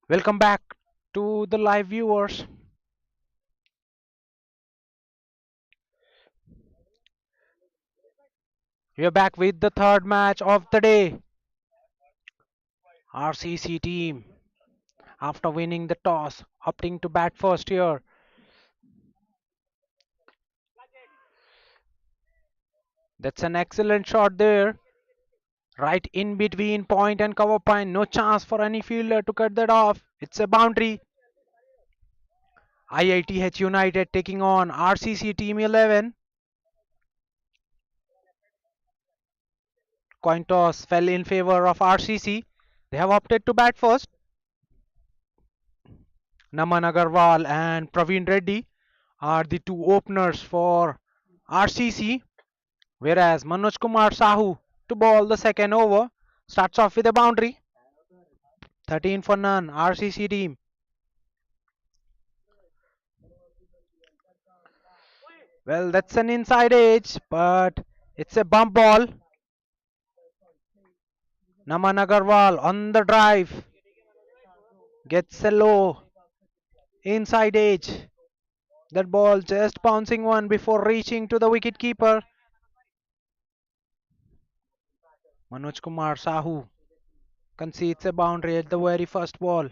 Welcome back to the live viewers. We are back with the third match of the day. RCC team, after winning the toss, opting to bat first here. That's an excellent shot there. Right in between point and cover point. No chance for any fielder to cut that off. It's a boundary. IITH United taking on RCC Team 11. Coin toss fell in favor of RCC. They have opted to bat first. Naman Agarwal and Praveen Reddy are the two openers for RCC, whereas Manoj Kumar Sahu to bowl the second over starts off with a boundary. 13 for none, RCC team. Well, that's an inside edge, but it's a bump ball. Naman Agarwal on the drive gets a low inside edge. That ball just bouncing one before reaching to the wicket keeper. Manoj Kumar Sahu concedes a boundary at the very first ball.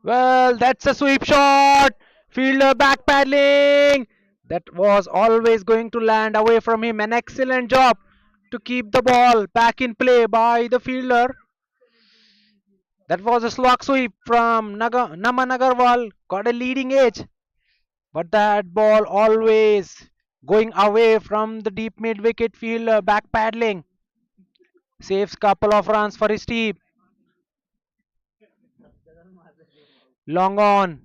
Well, that's a sweep shot. Fielder back paddling. That was always going to land away from him. An excellent job to keep the ball back in play by the fielder. That was a slog sweep from Naman Agarwal. Got a leading edge. But that ball always going away from the deep mid wicket fielder back paddling. Saves couple of runs for his team. Long on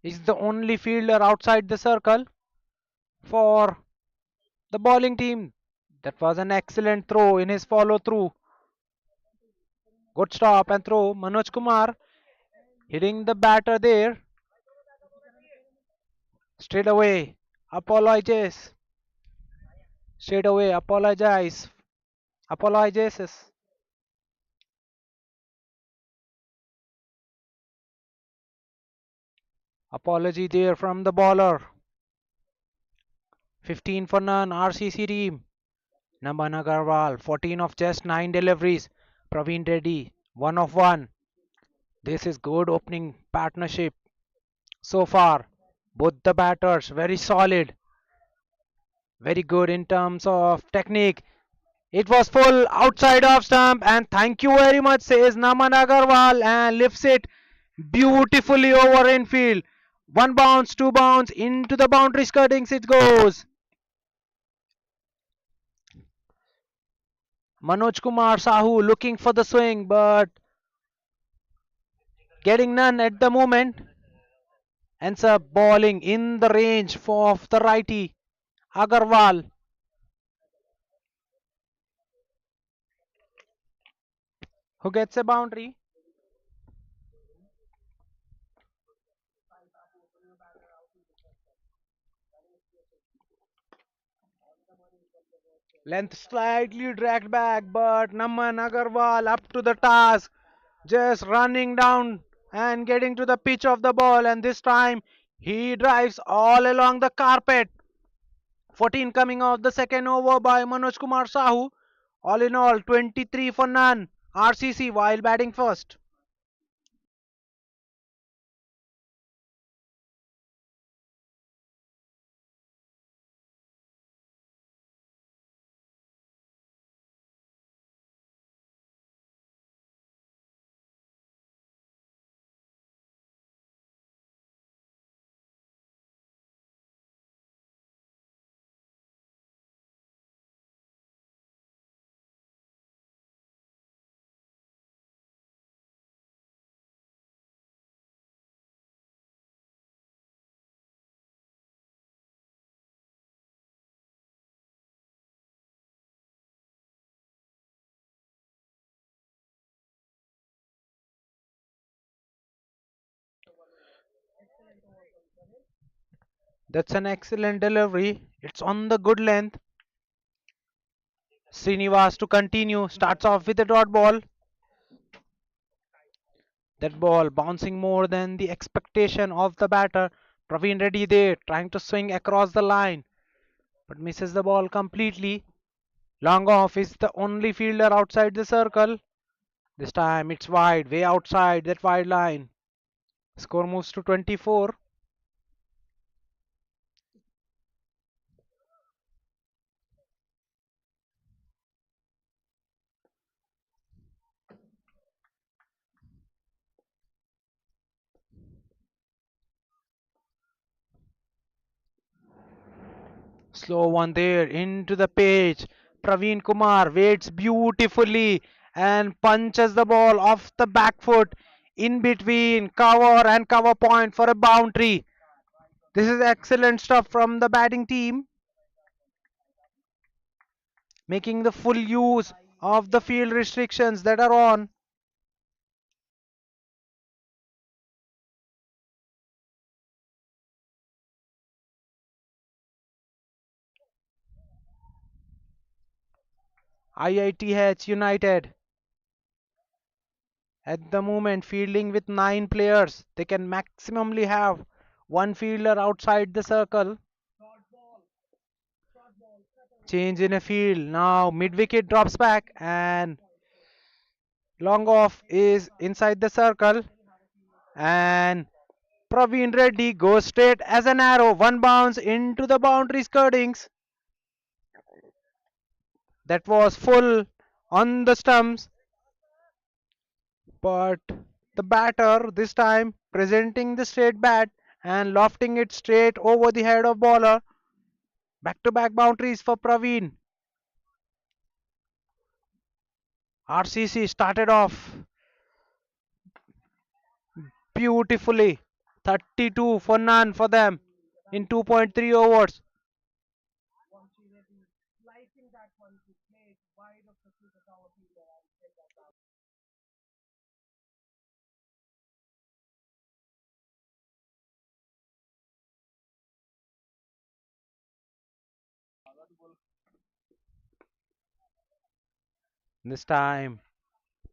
is the only fielder outside the circle for the bowling team. That was an excellent throw in his follow through. Good stop and throw. Manoj Kumar hitting the batter there. Straight away. Apologizes. Straight away. Apologize. Apologizes. Apology there from the bowler. 15 for none. RCC team. Naman Agarwal. 14 of just 9 deliveries. Praveen Reddy. 1 of 1. This is good opening partnership so far. Both the batters very solid. Very good in terms of technique. It was full outside of stump, and thank you very much, says Naman Agarwal, and lifts it beautifully over infield. One bounce, two bounce, into the boundary skirtings it goes. Manoj Kumar Sahu looking for the swing, but getting none at the moment. Ends up bowling in the range of the righty Agarwal. Who gets a boundary. Length slightly dragged back, but Naman Agarwal up to the task, just running down and getting to the pitch of the ball, and this time he drives all along the carpet. 14 coming off the second over by Manoj Kumar Sahu. All in all, 23 for none. RCC while batting first. That's an excellent delivery. It's on the good length. Srinivas to continue. Starts off with a dot ball. That ball bouncing more than the expectation of the batter. Praveen Reddy there trying to swing across the line but misses the ball completely. Long off is the only fielder outside the circle. This time it's wide, way outside that wide line. Score moves to 24. Slow one there into the page. Praveen Kumar waits beautifully and punches the ball off the back foot in between cover and cover point for a boundary. This is excellent stuff from the batting team, making the full use of the field restrictions that are on. IITH United at the moment fielding with 9 players. They can maximally have one fielder outside the circle. Change in a field. Now mid wicket drops back and long off is inside the circle. And Praveen Reddy goes straight as an arrow. One bounce into the boundary skirtings. That was full on the stumps. But the batter this time presenting the straight bat and lofting it straight over the head of bowler. Back to back boundaries for Praveen. RCC started off beautifully. 32 for none for them in 2.3 overs. This time,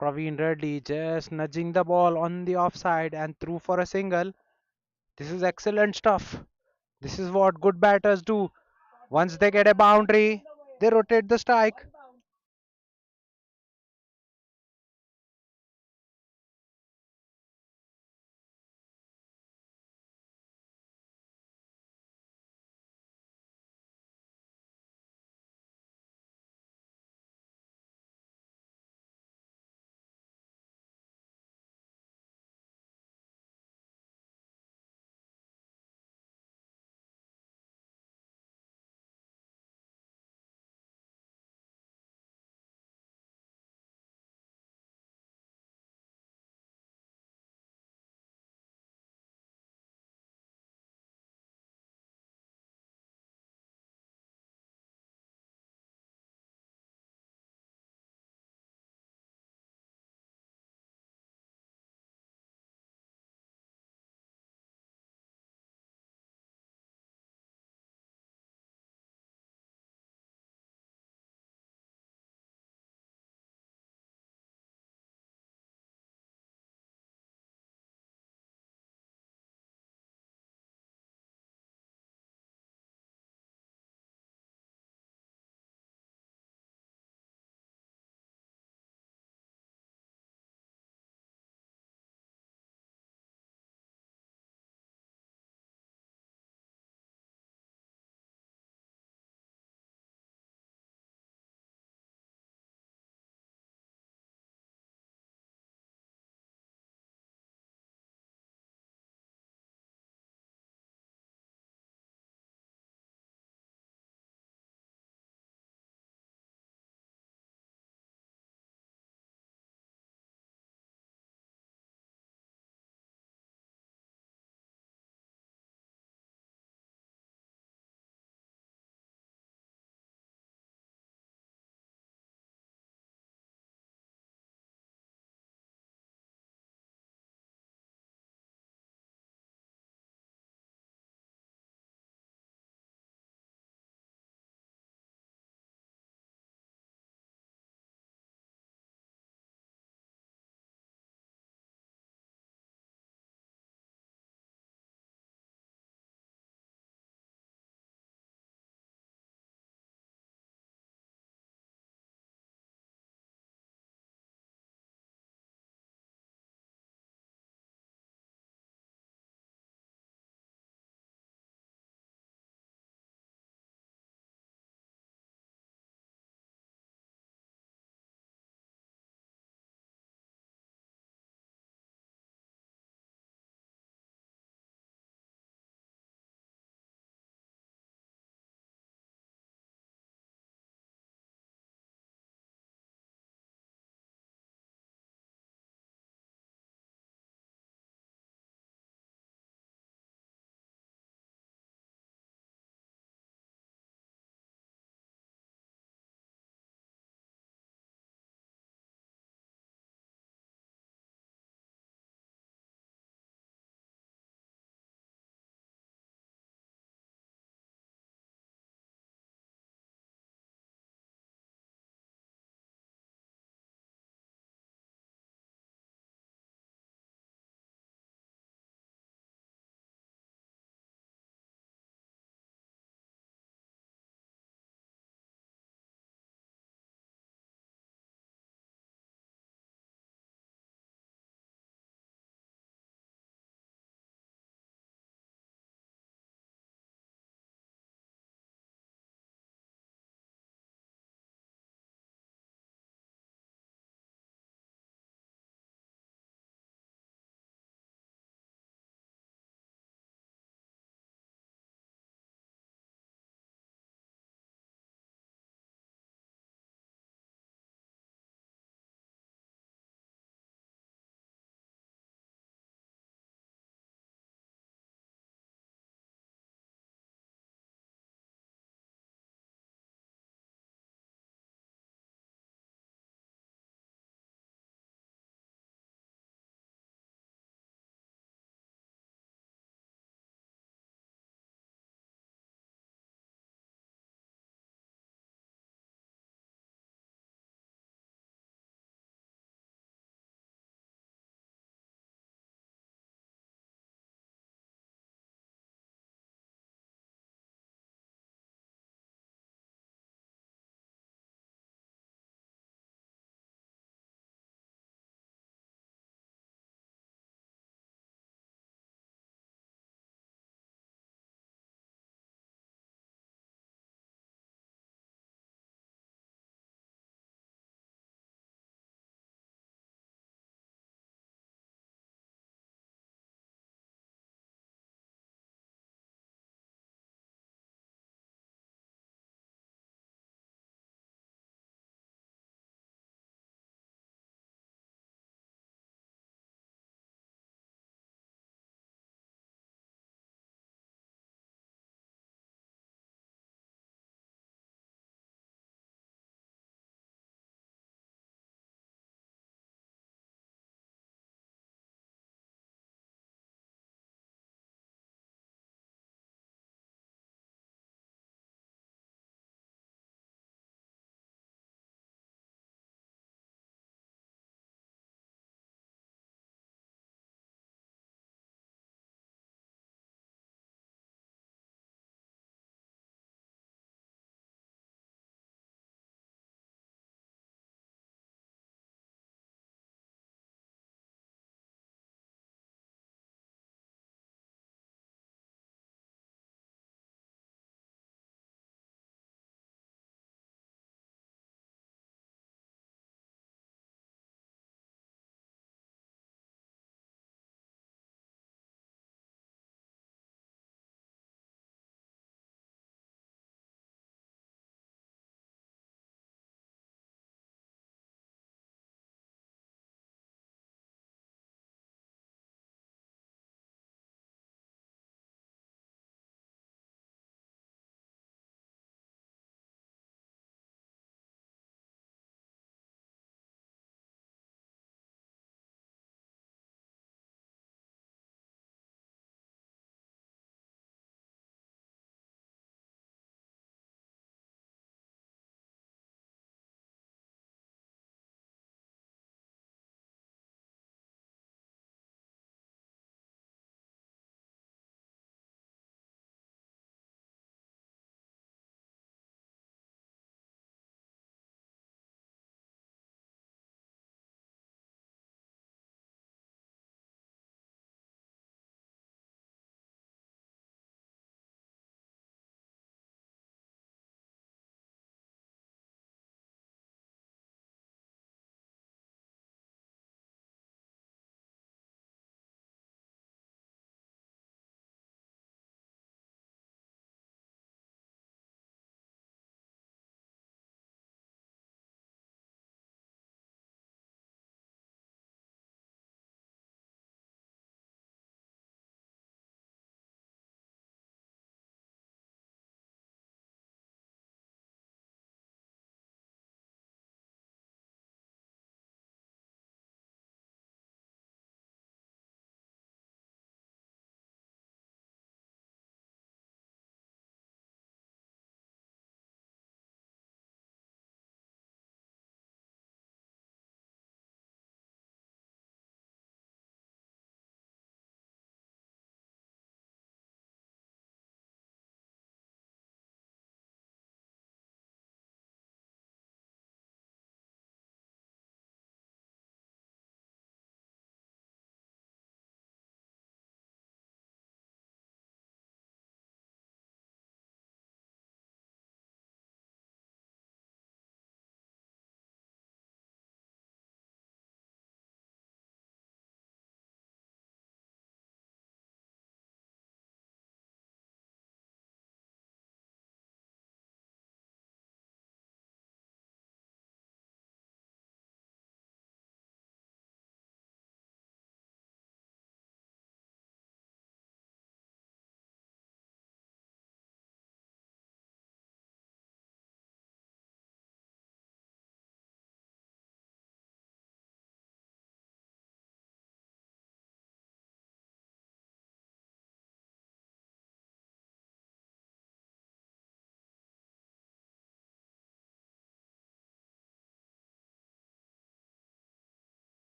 Praveen Reddy just nudging the ball on the offside and threw for a single. This is excellent stuff. This is what good batters do. Once they get a boundary, they rotate the strike.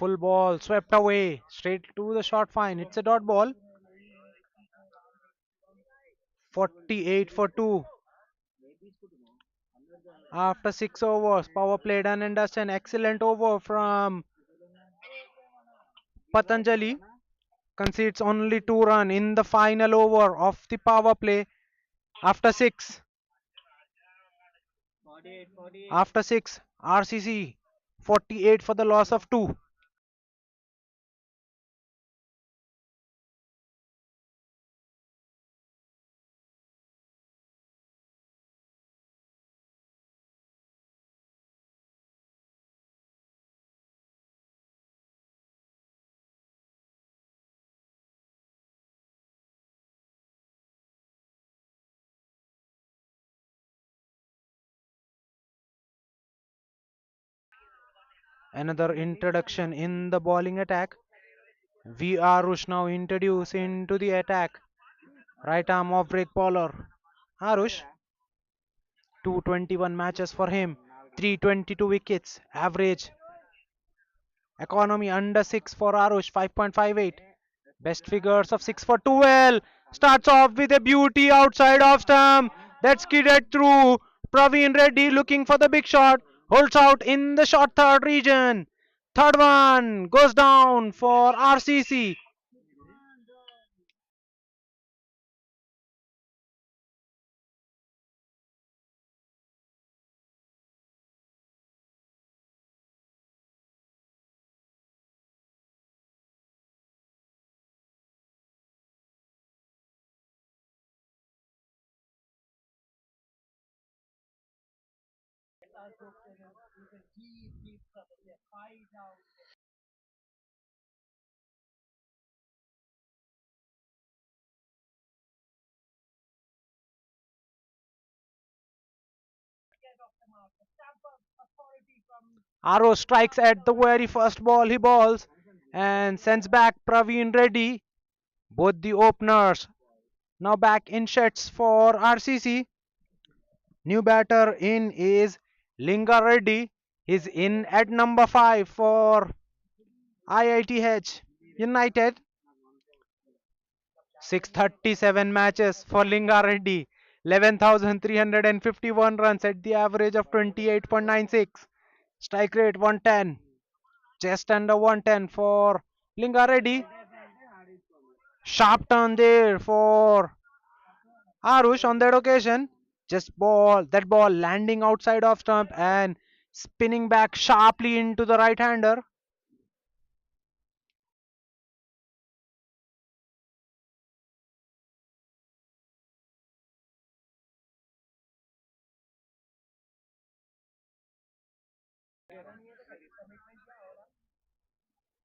Full ball swept away straight to the short fine. It's a dot ball. 48 for 2. After 6 overs, power play done and dust. An excellent over from Patanjali. Concedes only 2 runs in the final over of the power play. After 6, after 6, RCC 48 for the loss of 2. Another introduction in the bowling attack. We are Rush now introduced into the attack. Right arm off break bowler. Arush, 221 matches for him, 322 wickets, average economy under 6 for Arush, 5.58. Best figures of 6 for 12. Starts off with a beauty outside off stump. That's skidded through. Praveen Reddy looking for the big shot. Holds out in the short third region. Third one goes down for RCC. Arrow strikes at the very first ball he bowls and sends back Praveen Reddy. Both the openers now back in sets for RCC. New batter in is Linga Reddy. He's in at number 5 for IITH United. 637 matches for Linga Reddy. 11,351 runs at the average of 28.96. Strike rate 110. Just under 110 for Linga Reddy. Sharp turn there for Arush on that occasion. Just ball landing outside of stump and spinning back sharply into the right hander.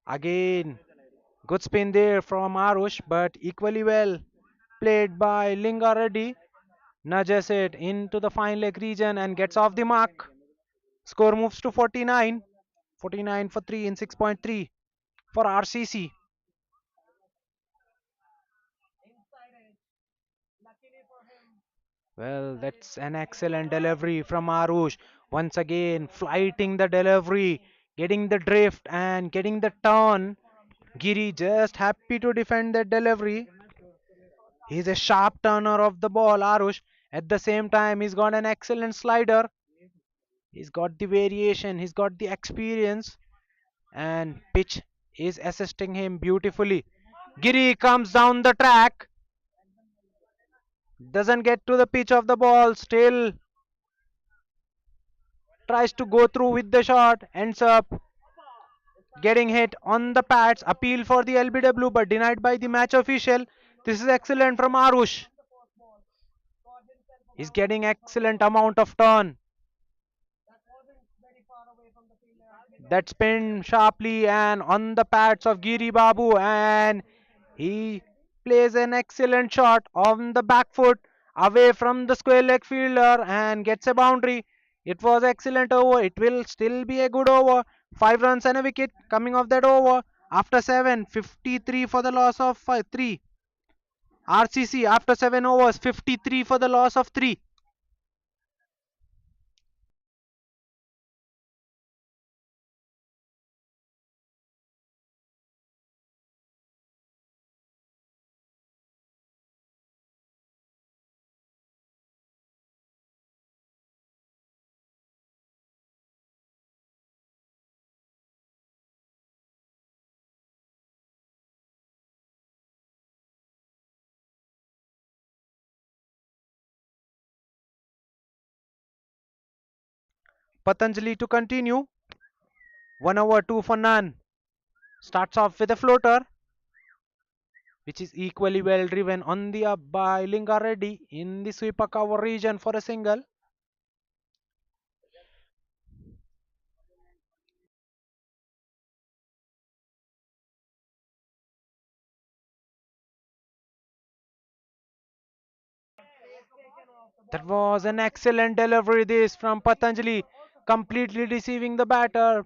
Again, good spin there from Arush, but equally well played by Linga Reddy. Nudges it into the fine leg region and gets off the mark. Score moves to 49. 49 for 3 in 6.3 for RCC. Well, that's an excellent delivery from Arush. Once again, flighting the delivery, getting the drift and getting the turn. Giri just happy to defend that delivery. He's a sharp turner of the ball, Arush. At the same time, he's got an excellent slider. He's got the variation, he's got the experience, and pitch is assisting him beautifully. Giri comes down the track, doesn't get to the pitch of the ball, still tries to go through with the shot, ends up getting hit on the pads. Appeal for the LBW but denied by the match official. This is excellent from Arush. He's getting excellent amount of turn. That spin sharply and on the pads of Giri Babu, and he plays an excellent shot on the back foot away from the square leg fielder and gets a boundary. It was excellent over. It will still be a good over. 5 runs and a wicket coming off that over. After 7, 53 for the loss of 3. RCC after 7 overs, 53 for the loss of 3. Patanjali to continue. 1 over 2 for none. Starts off with a floater, which is equally well driven on the up by Linga Reddy in the sweeper cover region for a single. That was an excellent delivery this from Patanjali, completely deceiving the batter.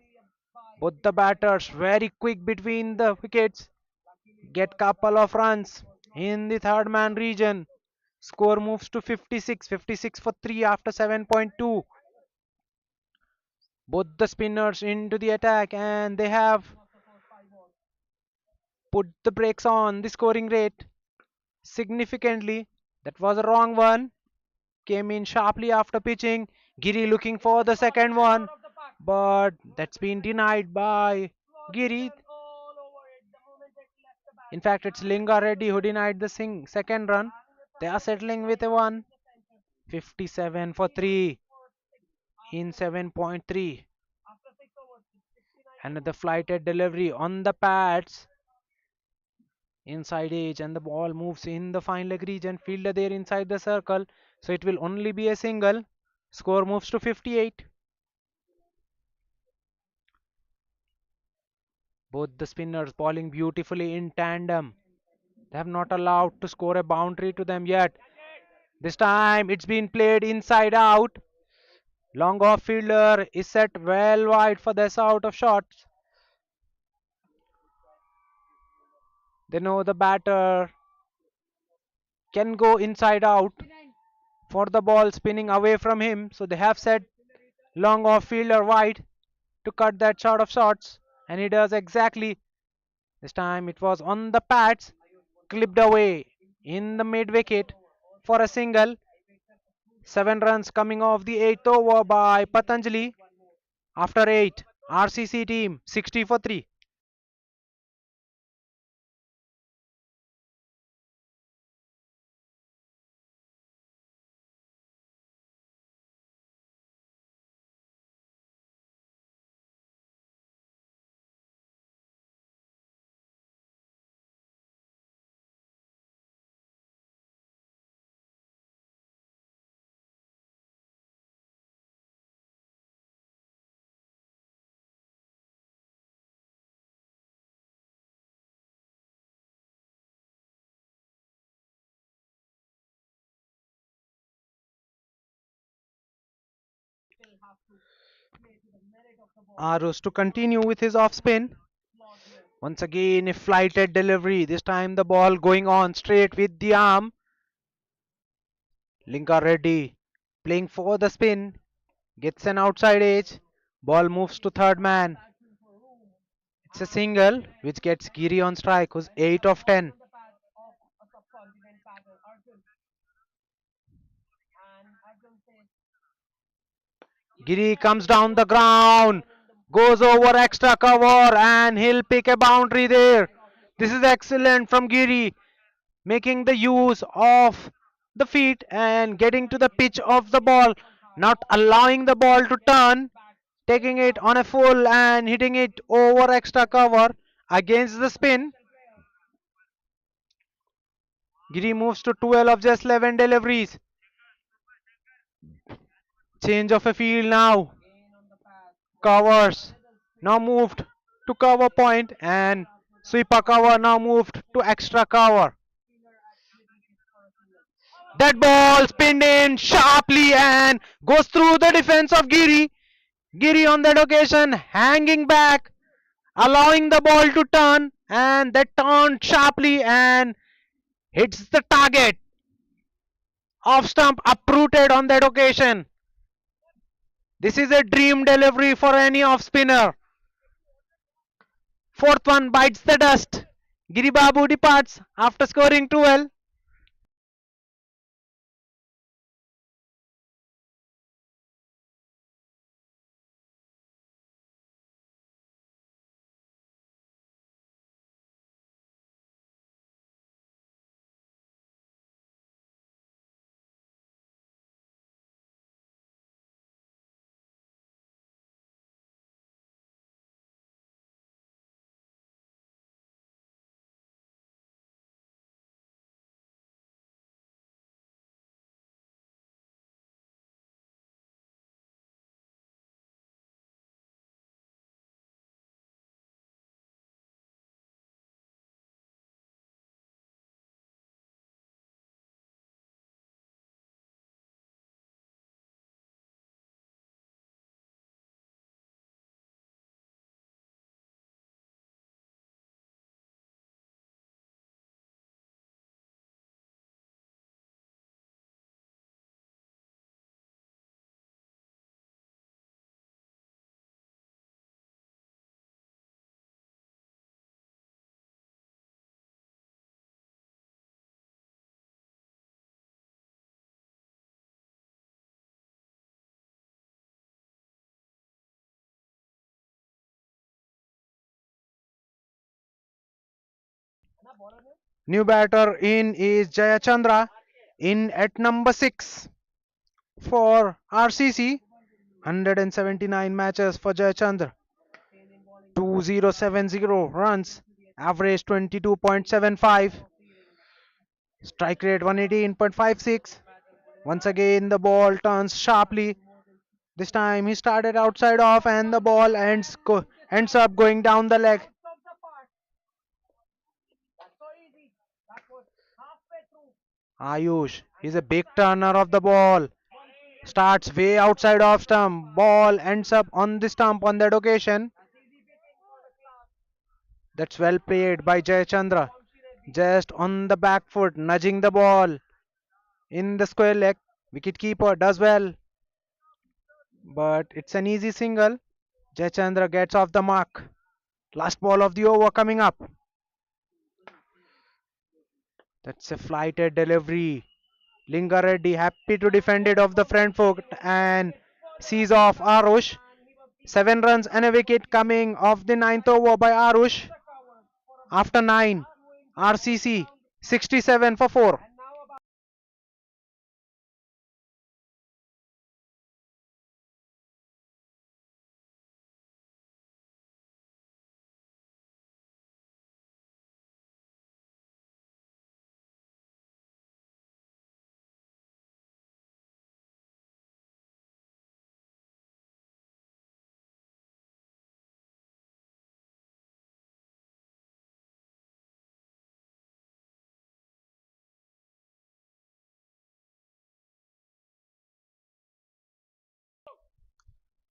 Both the batters very quick between the wickets, get couple of runs in the third man region. Score moves to 56, 56 for 3 after 7.2. Both the spinners into the attack and they have put the brakes on the scoring rate significantly. That was a wrong one. Came in sharply after pitching. Giri looking for the second one, but that's been denied by Giri. In fact, it's Linga Reddy who denied the second run. They are settling with a one. 57 for 3 in 7.3. Another flighted delivery on the pads inside edge, and the ball moves in the fine leg region. Fielder there inside the circle, so it will only be a single. Score moves to 58. Both the spinners bowling beautifully in tandem. They have not allowed to score a boundary to them yet. This time it's been played inside out. Long off fielder is set well wide for this out of shots. They know the batter can go inside out for the ball spinning away from him. So they have set long off fielder wide to cut that shot of shots. And he does exactly. This time it was on the pads, clipped away in the mid wicket for a single. 7 runs coming off the 8th over by Patanjali. After 8, RCC team 60 for 3. Arus to continue with his off spin. Once again, a flighted delivery. This time the ball going on straight with the arm. Linka Reddy playing for the spin. Gets an outside edge. Ball moves to third man. It's a single which gets Giri on strike, who's 8 of 10. Giri comes down the ground, goes over extra cover, and he'll pick a boundary there. This is excellent from Giri, making the use of the feet and getting to the pitch of the ball, not allowing the ball to turn, taking it on a full and hitting it over extra cover against the spin. Giri moves to 12 of just 11 deliveries. Change of a field now. Covers now moved to cover point, and sweeper cover now moved to extra cover. That ball spinned in sharply and goes through the defense of Giri. Giri on that occasion hanging back, allowing the ball to turn, and that turned sharply and hits the target. Off stump uprooted on that occasion. This is a dream delivery for any off spinner. Fourth one bites the dust. Giribabu departs after scoring 12. New batter in is Jayachandra in at number 6 for RCC. 179 matches for Jayachandra. 2070 runs, average 22.75, strike rate 118.56. Once again, the ball turns sharply. This time he started outside off and the ball ends up going down the leg. Ayush, he's a big turner of the ball. Starts way outside off stump. Ball ends up on the stump on that occasion. That's well played by Jayachandra. Just on the back foot, nudging the ball in the square leg. Wicketkeeper does well, but it's an easy single. Jayachandra gets off the mark. Last ball of the over coming up. That's a flighted delivery. Lingareddy happy to defend it off the front foot and sees off Arush. 7 runs and a wicket coming off the ninth over by Arush. After 9, RCC 67 for 4.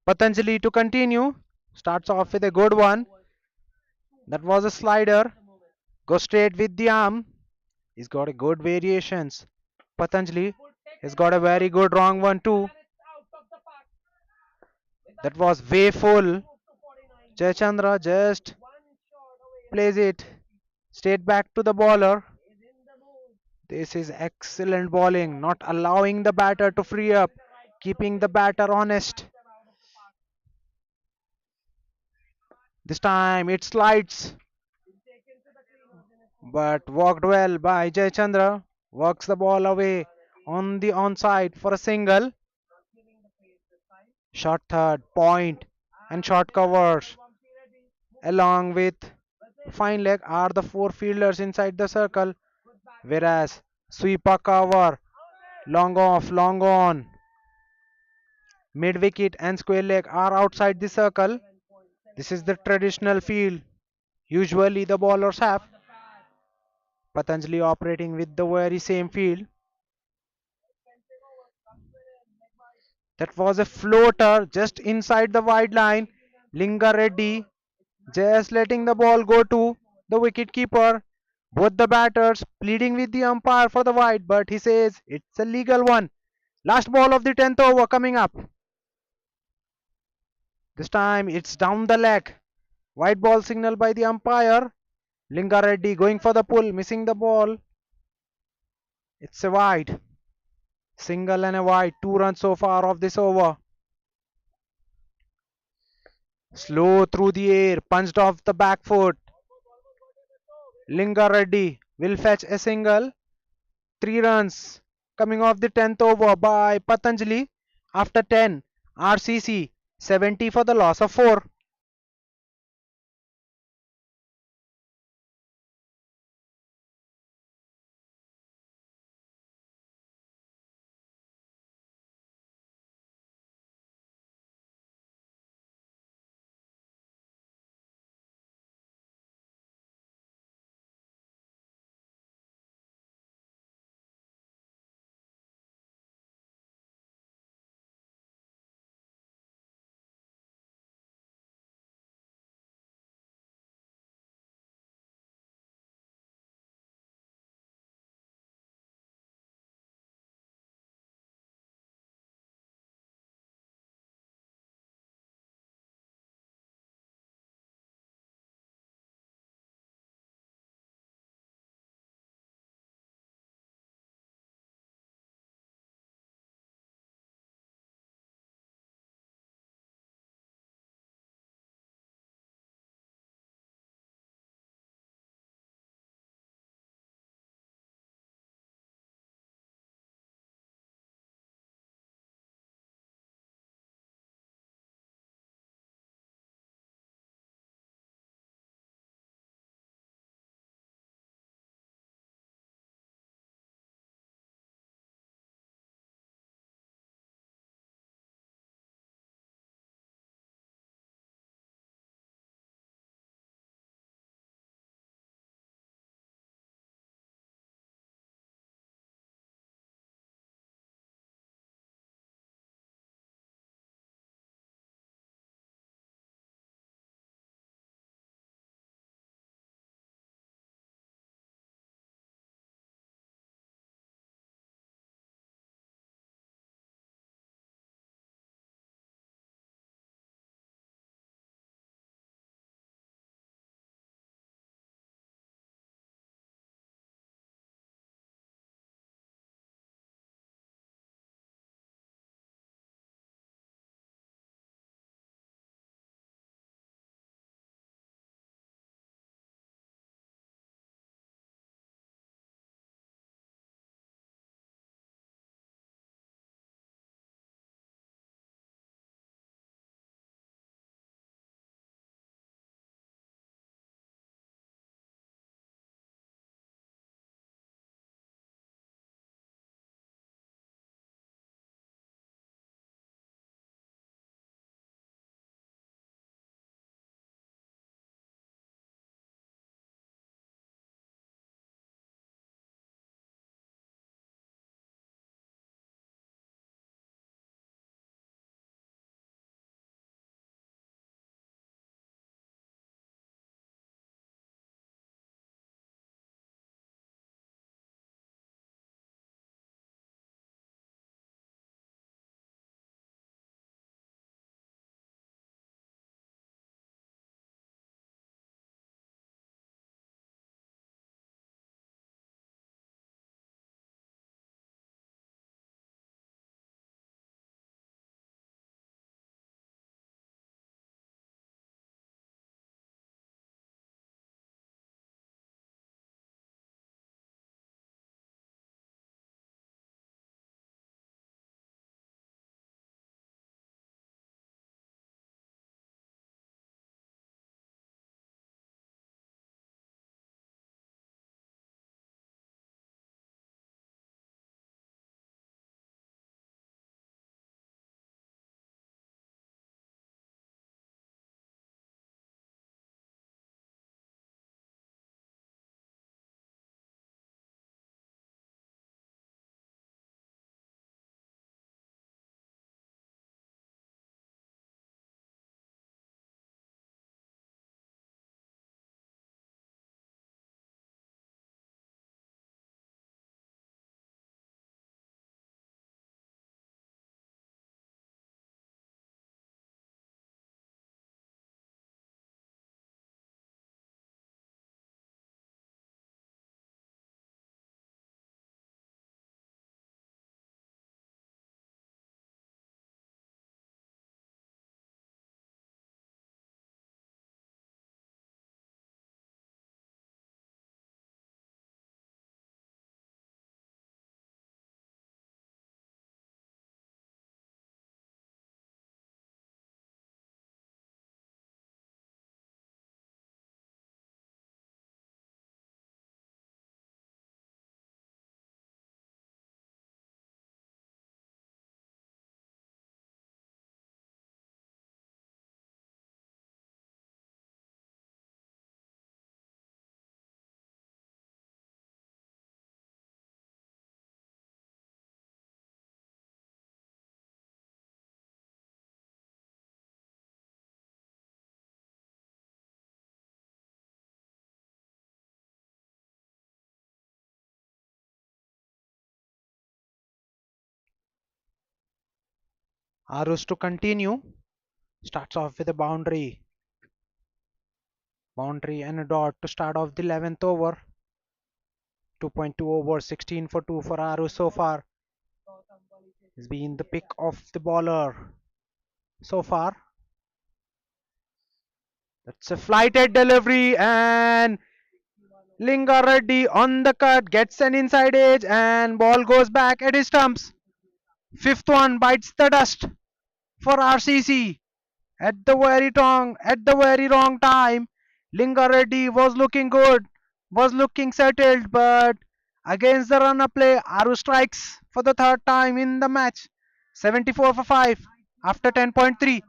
Patanjali to continue. Starts off with a good one. That was a slider. Go straight with the arm. He's got a good variations. Patanjali has got a very good wrong one too. That was way full. Jayachandra just plays it straight back to the bowler. This is excellent bowling, not allowing the batter to free up, keeping the batter honest. This time it slides, but walked well by Jayachandra. Works the ball away on the onside for a single. Short third, point, and short covers. Along with fine leg are the four fielders inside the circle, whereas sweeper cover, long off, long on, mid wicket and square leg are outside the circle. This is the traditional field. Usually the bowlers have. Patanjali operating with the very same field. That was a floater just inside the wide line. Linga Reddy just letting the ball go to the wicket keeper. Both the batters pleading with the umpire for the wide, but he says it's a legal one. Last ball of the 10th over coming up. This time it's down the leg. White ball signal by the umpire. Linga Reddy going for the pull, missing the ball. It's a wide. Single and a wide. 2 runs so far of this over. Slow through the air, punched off the back foot. Linga Reddy will fetch a single. 3 runs coming off the 10th over by Patanjali. After 10, RCC 70 for the loss of 4. Arus to continue. Starts off with a boundary. Boundary and a dot to start off the 11th over. 2.2 over, 16 for 2 for Arus so far. He's been the pick of the bowler so far. That's a flighted delivery and Linga Reddy on the cut gets an inside edge and ball goes back at his stumps. Fifth one bites the dust for RCC at the very wrong time. Linga Reddy was looking good, was looking settled, but against the run of play, Aru strikes for the third time in the match. 74 for 5 after 10.3.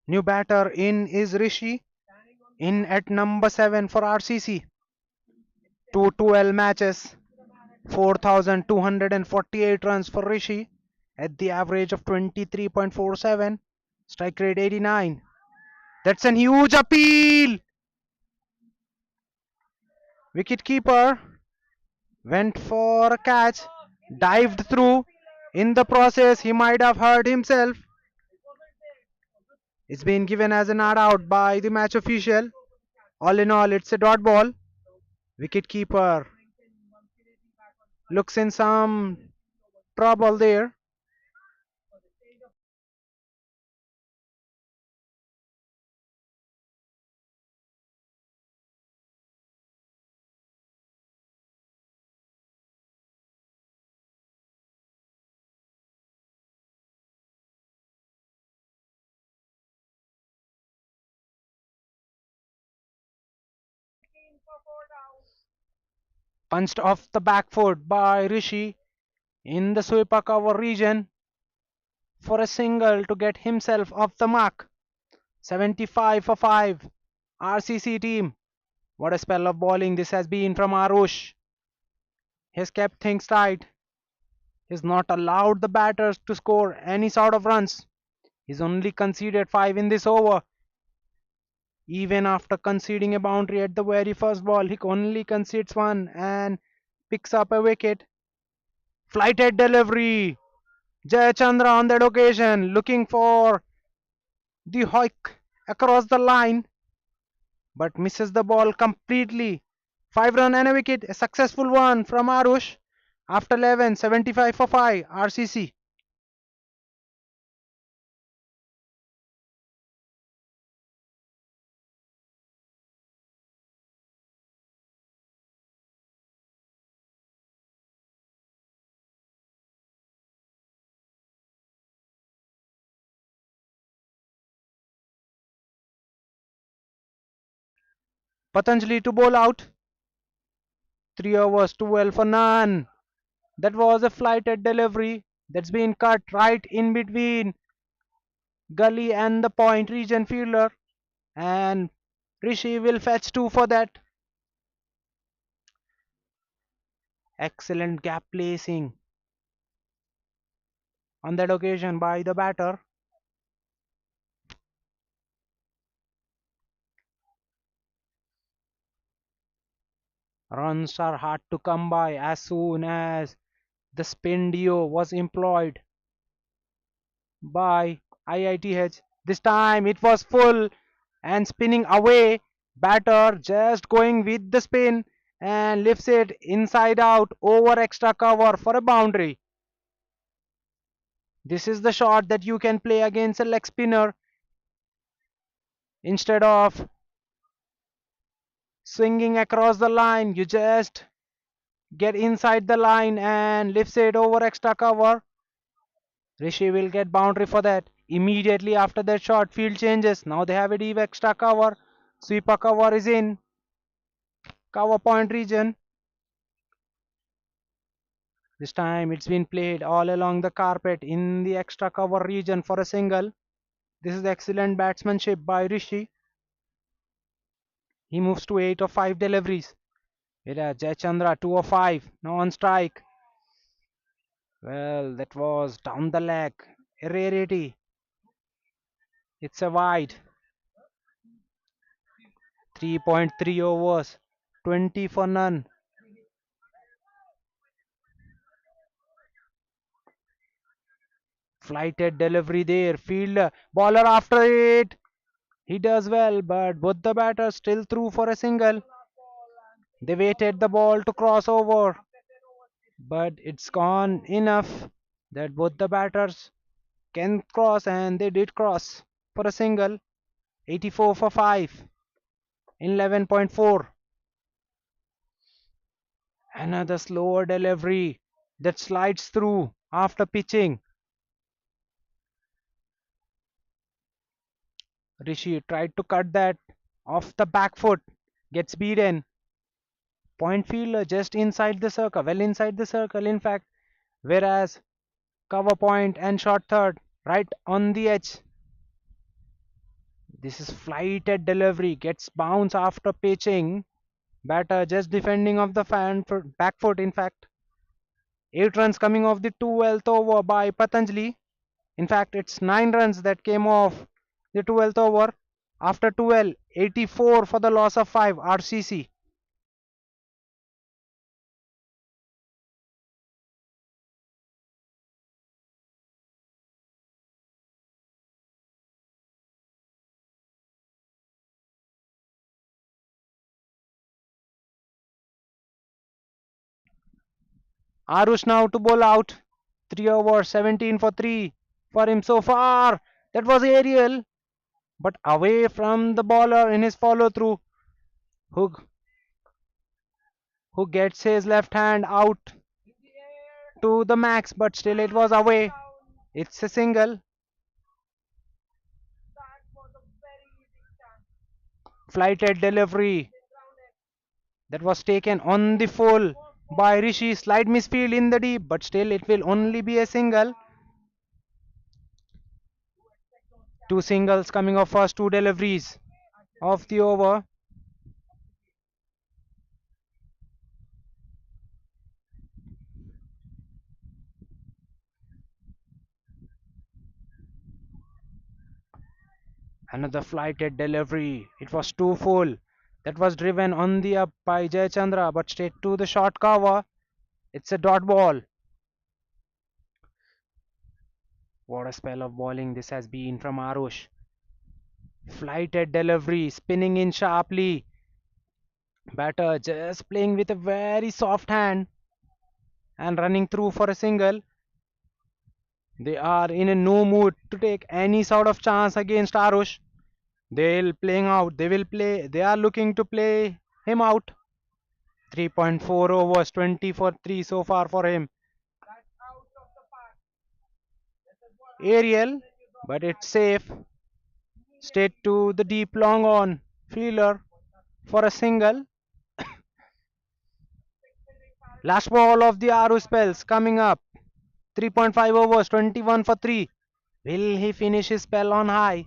New batter in is Rishi, in at number 7 for RCC. 212 matches, 4,248 runs for Rishi at the average of 23.47, strike rate 89. That's a huge appeal. Wicketkeeper went for a catch, dived through. In the process, he might have hurt himself. It's been given as a not out by the match official. All in all, it's a dot ball. Wicketkeeper looks in some trouble there. Punched off the back foot by Rishi in the sweeper cover region for a single to get himself off the mark. 75 for 5. RCC team. What a spell of bowling this has been from Arush. He's kept things tight. He's not allowed the batters to score any sort of runs. He's only conceded 5 in this over. Even after conceding a boundary at the very first ball, he only concedes 1 and picks up a wicket. Flighted delivery. Jayachandra on that occasion looking for the hoik across the line but misses the ball completely. 5 run and a wicket, a successful one from Arush after 11, 75 for 5, RCC. Patanjali to bowl out. 3 overs, 12 for none. That was a flighted delivery that's been cut right in between Gully and the point region fielder. And Rishi will fetch 2 for that. Excellent gap placing on that occasion by the batter. Runs are hard to come by as soon as the spin duo was employed by IITH. This time it was full. and spinning away. Batter just going with the spin and lifts it inside out over extra cover for a boundary. This is the shot that you can play against a leg spinner instead of swinging across the line. You just get inside the line and lifts it over extra cover. Rishi will get boundary for that. Immediately after that shot, field changes. Now they have a deep extra cover. Sweeper cover is in. Cover point region. This time it's been played all along the carpet in the extra cover region for a single. This is excellent batsmanship by Rishi. He moves to 8 of 5 deliveries. Whereas Jayachandra 2 of 5. Now on strike. Well, that was down the leg. A rarity. It's a wide. 3.3 overs. 20 for none. Flighted delivery there. Fielder. Bowler after it. He does well, but both the batters still threw for a single. They waited the ball to cross over, but it's gone enough that both the batters can cross, and they did cross for a single. 84 for 5 in 11.4. Another slower delivery that slides through after pitching. Rishi tried to cut that off the back foot, gets beaten. Point fielder just inside the circle, well inside the circle, in fact, whereas cover point and short third right on the edge. This is flighted delivery, gets bounce after pitching. Batter just defending off the back foot, in fact. 8 runs coming off the 12th over by Patanjali. In fact, it's 9 runs that came off the 12th over. After 12, 84 for the loss of 5, RCC. Arush now to bowl out. 3 over 17 for 3 for him so far. That was aerial, but away from the bowler in his follow through. Who, who gets his left hand out to the max, but still it was away. It's a single. Flighted delivery that was taken on the full by Rishi. Slight misfield in the deep, but still it will only be a single. Two singles coming off first two deliveries of the over. Another flighted delivery. It was too full. That was driven on the up by Jayachandra, but straight to the short cover. It's a dot ball. What a spell of bowling this has been from Arush. Flighted delivery, spinning in sharply. Batter just playing with a very soft hand and running through for a single. They are in a no mood to take any sort of chance against Arush. They'll playing out. They will play. They are looking to play him out. 3.4 overs, 20 for 3 so far for him. Aerial, but it's safe. Straight to the deep long on. Fielder for a single. Last ball of the Aru spells coming up. 3.5 overs, 21 for 3. Will he finish his spell on high?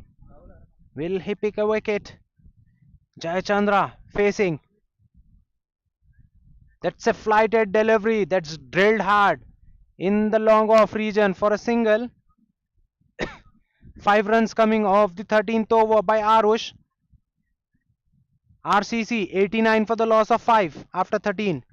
Will he pick a wicket? Jayachandra facing. That's a flighted delivery that's drilled hard in the long off region for a single. 5 runs coming off the 13th over by Arush. RCC 89 for the loss of 5 after 13.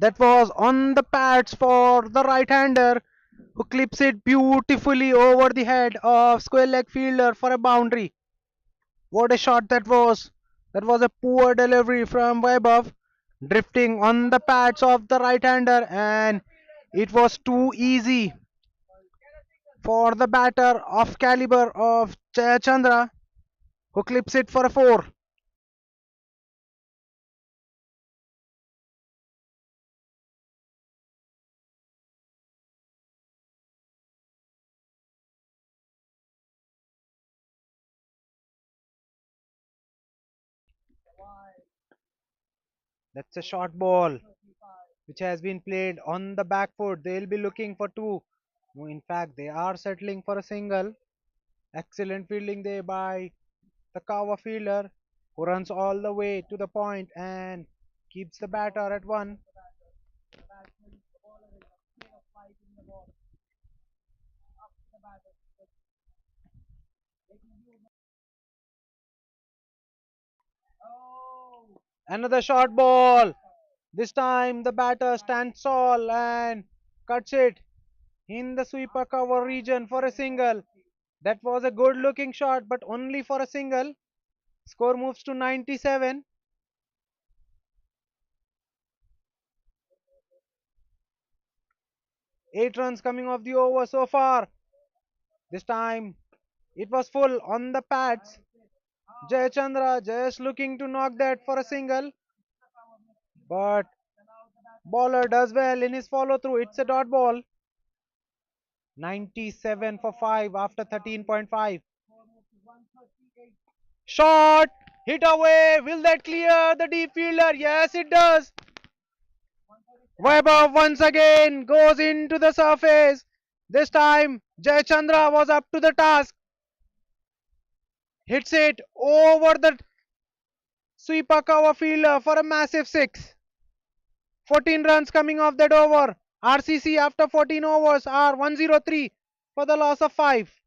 That was on the pads for the right-hander who clips it beautifully over the head of square leg fielder for a boundary. What a shot that was! That was a poor delivery from Vaibhav, drifting on the pads of the right-hander, and it was too easy for the batter of caliber of Jayachandra, who clips it for a four. That's a short ball which has been played on the back foot. They'll be looking for two. No, in fact, they are settling for a single. Excellent fielding there by the cover fielder who runs all the way to the point and keeps the batter at one. Another short ball. This time the batter stands tall and cuts it in the sweeper cover region for a single. That was a good looking shot, but only for a single. Score moves to 97. 8 runs coming off the over so far. This time it was full on the pads. Jayachandra just looking to knock that for a single, but bowler does well in his follow through. It's a dot ball. 97 for 5 after 13.5. Shot! Hit away! Will that clear the deep fielder? Yes, it does. Vaibhav once again goes into the surface. This time Jayachandra was up to the task. Hits it over the sweeper cover fielder for a massive six. 14 runs coming off that over. RCC after 14 overs are 103 for the loss of 5.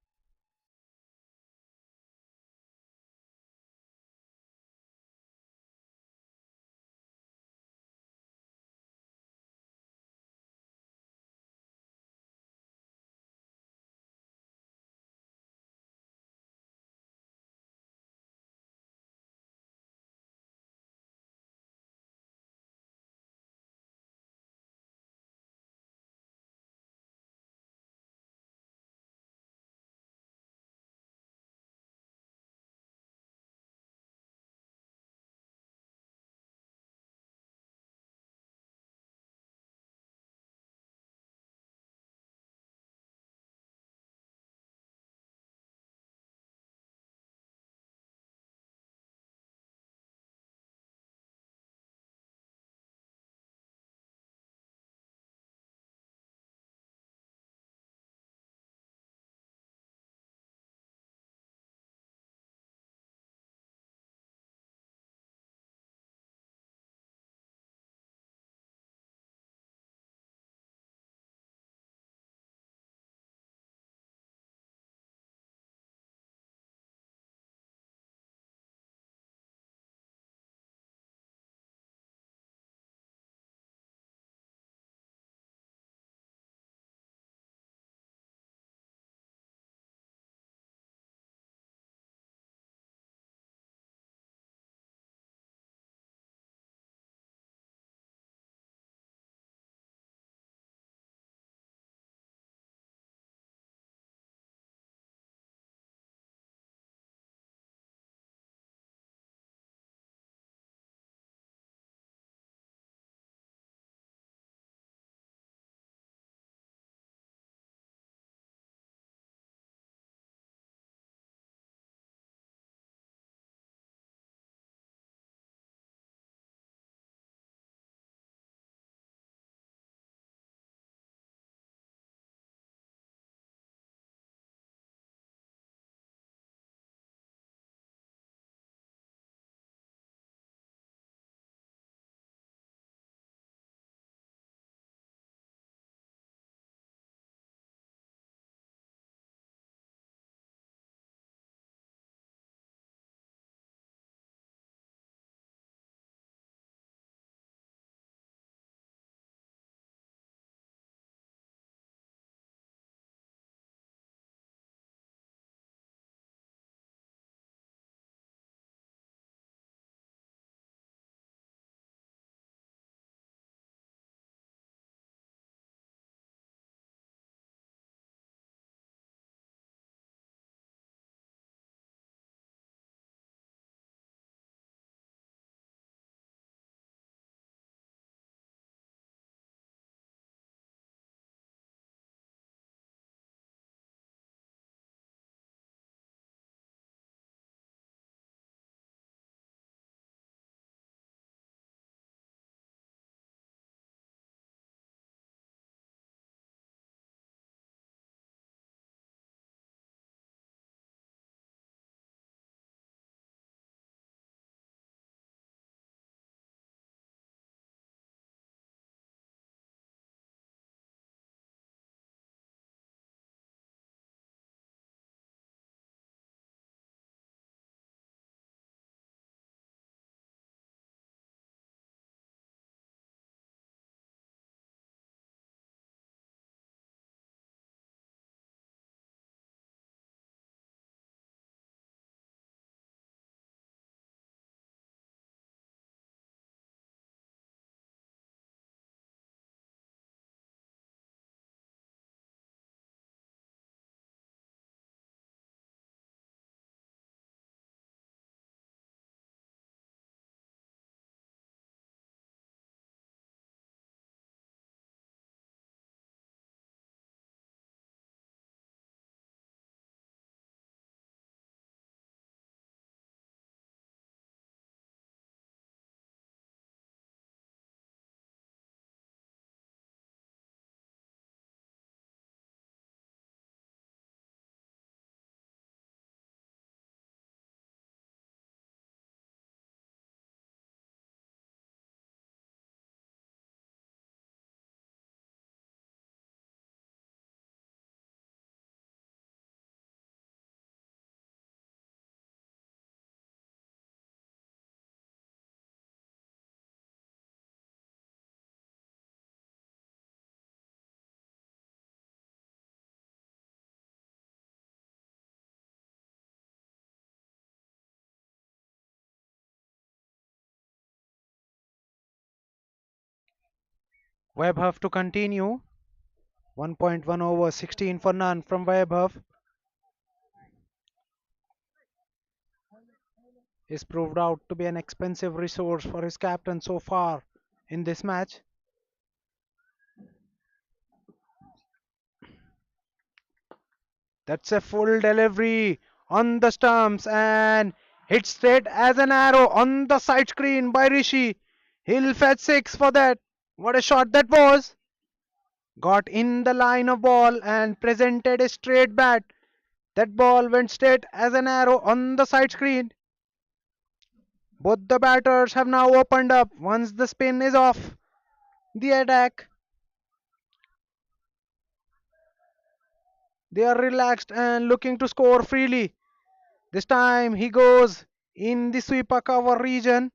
Webhuff to continue. 1.1 over, 16 for none from Webhuff. Is proved out to be an expensive resource for his captain so far in this match. That's a full delivery on the stumps and hit straight as an arrow on the side screen by Rishi. He'll fetch six for that. What a shot that was! Got in the line of ball and presented a straight bat. That ball went straight as an arrow on the side screen. Both the batters have now opened up once the spin is off the attack. They are relaxed and looking to score freely. This time he goes in the sweeper cover region.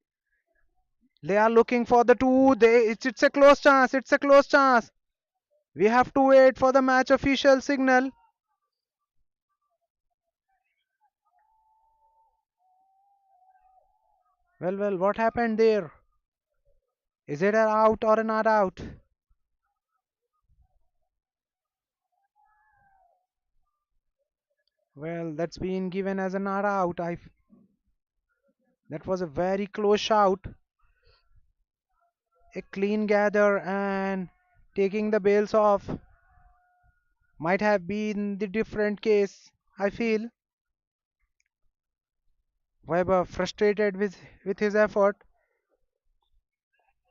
They are looking for the two. It's a close chance. It's a close chance. We have to wait for the match official signal. Well, what happened there? Is it an out or a not out? Well, that's been given as a not out. That was a very close shout. A clean gather and taking the bails off might have been the different case. I feel Weber frustrated with his effort.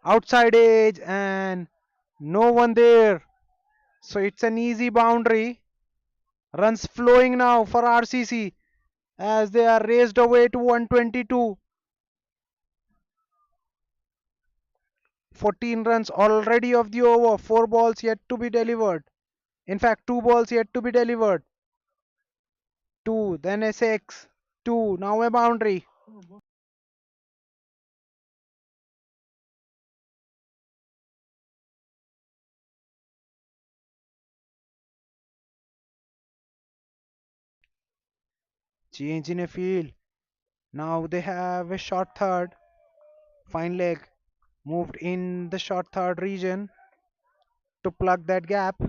Outside edge and no one there. So it's an easy boundary. Runs flowing now for RCC as they are raised away to 122. 14 runs already of the over. 4 balls yet to be delivered. In fact, 2 balls yet to be delivered. 2, then a 6. 2, now a boundary. Change in a field. Now they have a short third. Fine leg moved in the short third region to plug that gap.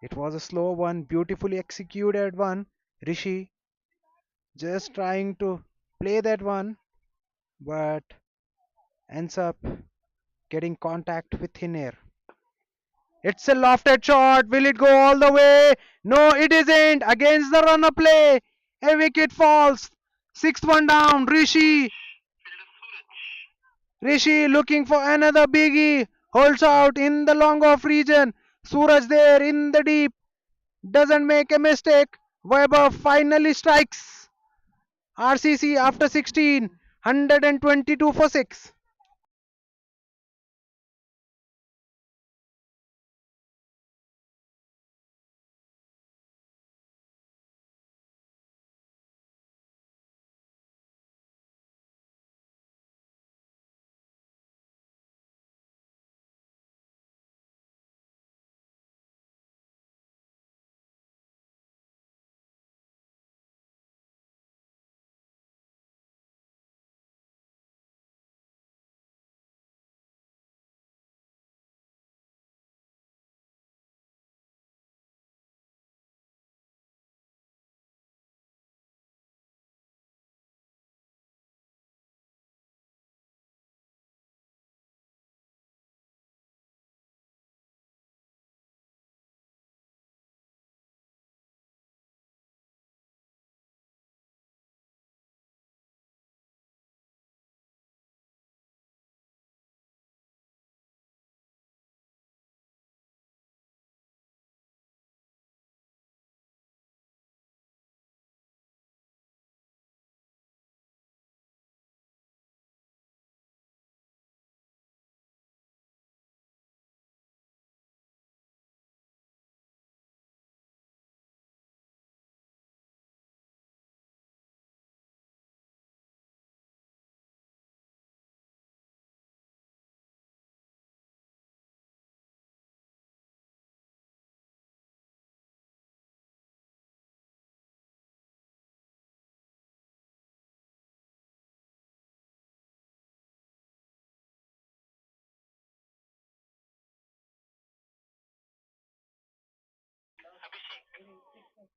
It was a slow one, beautifully executed one. Rishi just trying to play that one, but ends up getting contact with thin air. It's a lofted shot. Will it go all the way? No, it isn't. Against the runner play. A wicket falls. Sixth one down. Rishi looking for another biggie. Holds out in the long off region. Suraj there in the deep. Doesn't make a mistake. Weber finally strikes. RCC after 16. 122 for 6.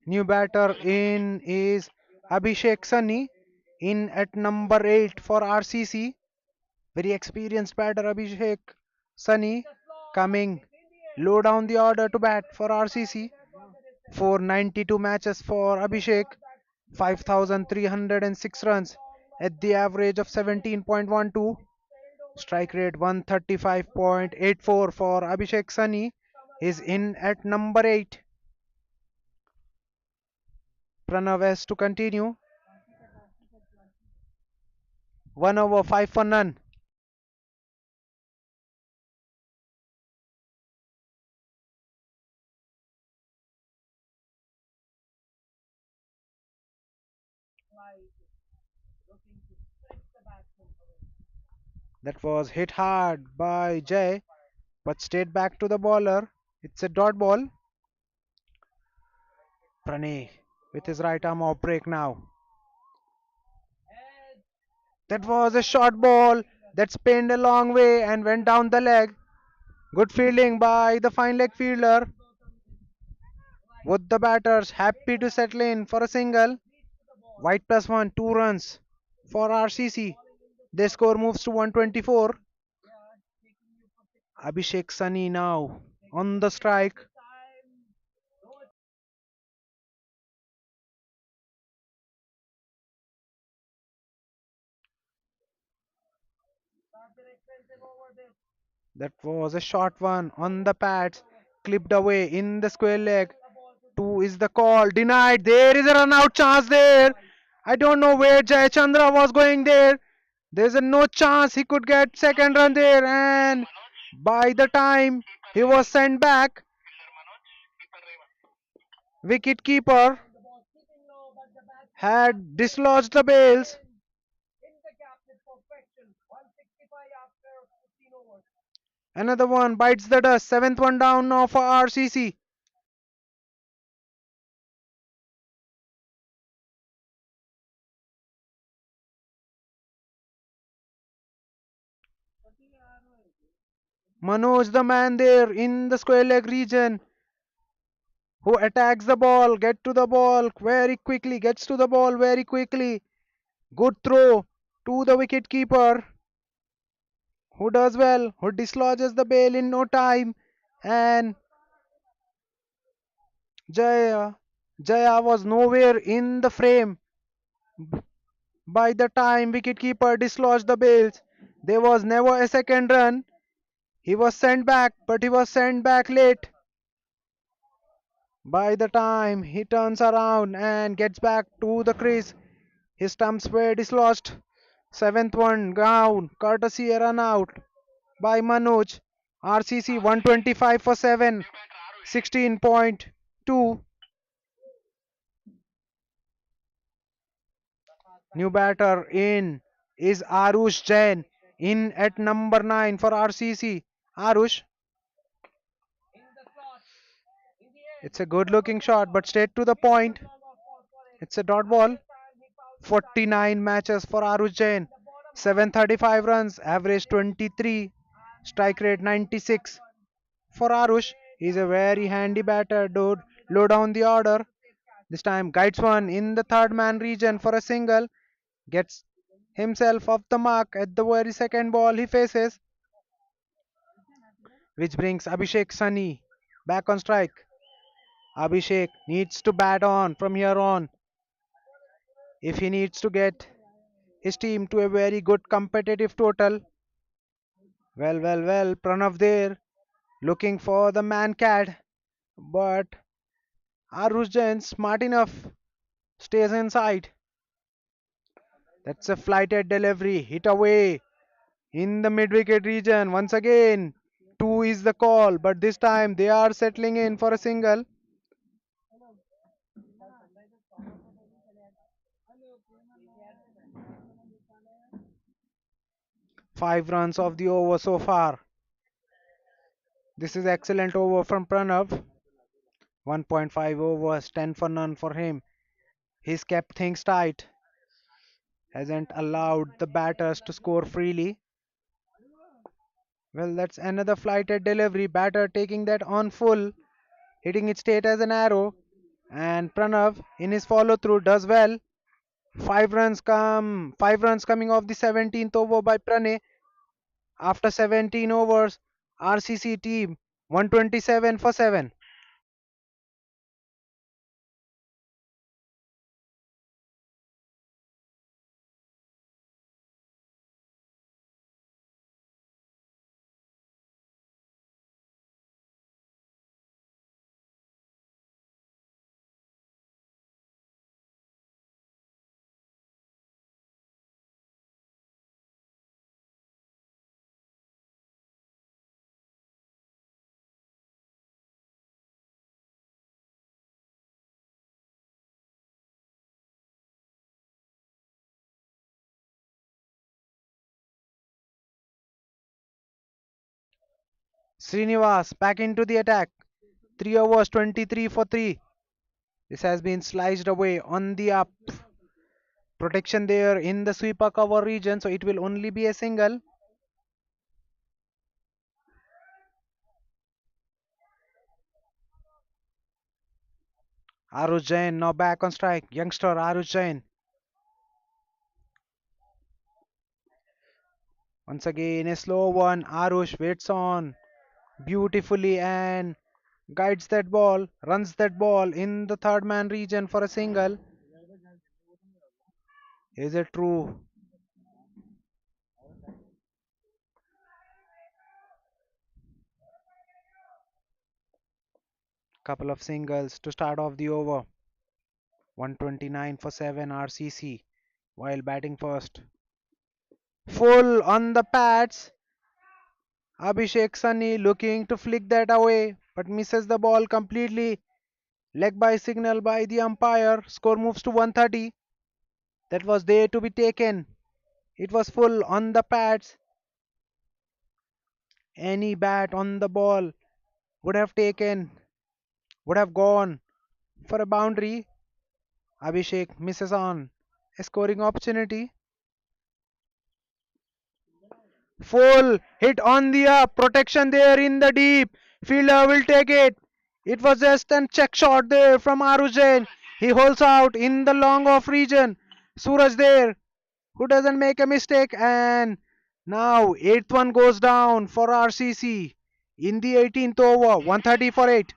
New batter in is Abhishek Sunny in at number 8 for RCC. Very experienced batter Abhishek Sunny coming low down the order to bat for RCC. 492 matches for Abhishek, 5,306 runs at the average of 17.12, strike rate 135.84 for Abhishek Sunny is in at number 8. Pranav has to continue. 1 over 5 for none. That was hit hard by Jay but stayed back to the bowler. It's a dot ball. Pranay with his right arm off break now. That was a short ball that spinned a long way and went down the leg. Good fielding by the fine leg fielder. Both the batters happy to settle in for a single. White plus one, 2 runs for RCC. Their score moves to 124. Abhishek Sunny now on the strike. That was a short one on the pads, clipped away in the square leg. Two is the call. Denied. There is a run out chance there. I don't know where Jay Chandra was going there. There's a no chance he could get second run there. And by the time he was sent back, wicket keeper had dislodged the bails. Another one bites the dust. Seventh one down now for RCC. Manoj, the man there in the square leg region, who attacks the ball, get to the ball very quickly, gets to the ball very quickly. Good throw to the wicket keeper, who does well, who dislodges the bail in no time. And Jaya, Jaya was nowhere in the frame by the time wicketkeeper dislodged the bails. There was never a second run. He was sent back, but he was sent back late. By the time he turns around and gets back to the crease, his stumps were dislodged. Seventh one down, courtesy a run out by Manoj. RCC 125 for 7, 16.2. New batter in is Arush Jain in at number 9 for RCC. Arush, it's a good looking shot but straight to the point. It's a dot ball. 49 matches for Arush Jain. 735 runs, average 23, strike rate 96. For Arush, he's a very handy batter, dude. Low down the order. This time guides one in the third man region for a single. Gets himself off the mark at the very second ball he faces, which brings Abhishek Sunny back on strike. Abhishek needs to bat on from here on if he needs to get his team to a very good competitive total. Well, Pranav there looking for the man cat, but Arush Jain smart enough stays inside. That's a flighted delivery, hit away in the mid wicket region once again. Two is the call, but this time they are settling in for a single. 5 runs of the over so far. This is excellent over from Pranav. 1.5 overs, 10 for none for him. He's kept things tight, hasn't allowed the batters to score freely. Well, that's another flighted delivery. Batter taking that on full, hitting it straight as an arrow. And Pranav in his follow through does well. 5 runs coming off the 17th over by Pranay after 17 overs. RCC team 127 for 7. Srinivas back into the attack. 3 overs 23 for 3. This has been sliced away on the up. Protection there in the sweeper cover region, so it will only be a single. Arush Jain now back on strike. Youngster Arush Jain. Once again, a slow one. Arush waits on beautifully and guides that ball, runs that ball in the third man region for a single. Is it true? Couple of singles to start off the over. 129 for 7 RCC while batting first. Full on the pads. Abhishek Sunny looking to flick that away but misses the ball completely. Leg by signal by the umpire. Score moves to 130. That was there to be taken. It was full on the pads. Any bat on the ball would have taken, would have gone for a boundary. Abhishek misses on a scoring opportunity. Full hit on the up. Protection there in the deep. Fielder will take it. It was just a check shot there from Arujain. He holds out in the long off region. Suraj there, who doesn't make a mistake. And now eighth one goes down for RCC in the 18th over. 130 for 8.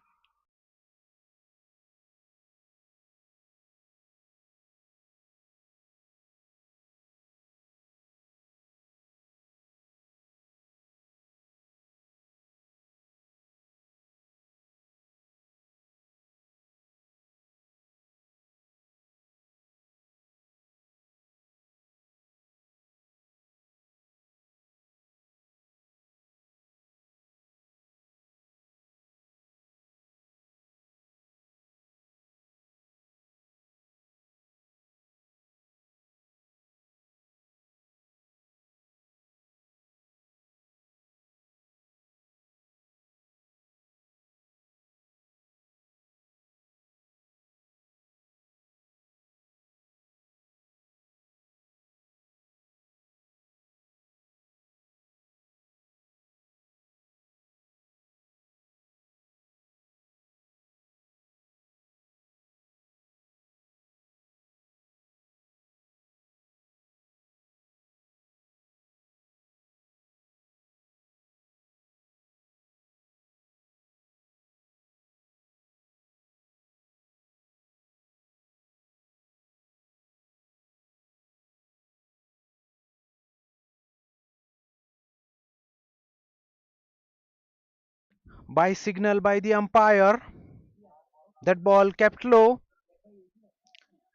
By signal by the umpire, that ball kept low.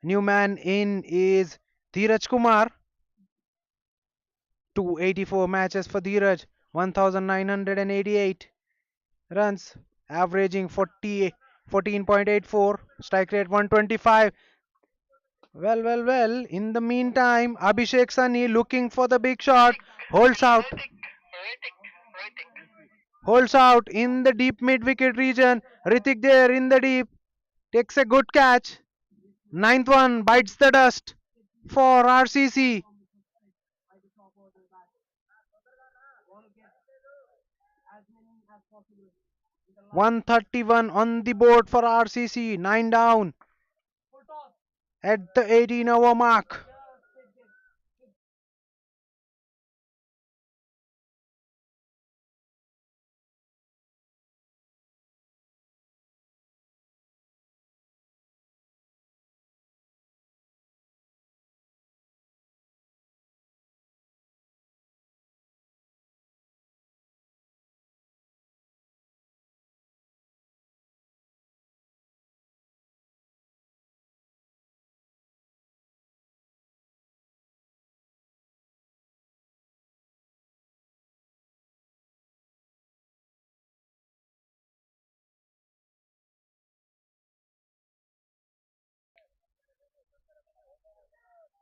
New man in is Dheeraj Kumar. 284 matches for Dheeraj. 1988 runs, averaging 14.84, strike rate 125. Well. In the meantime, Abhishek Sunny looking for the big shot, holds out, holds out in the deep mid wicket region. Ritik there in the deep takes a good catch. Ninth one bites the dust for RCC. 131 on the board for RCC. 9 down at the 18-hour mark.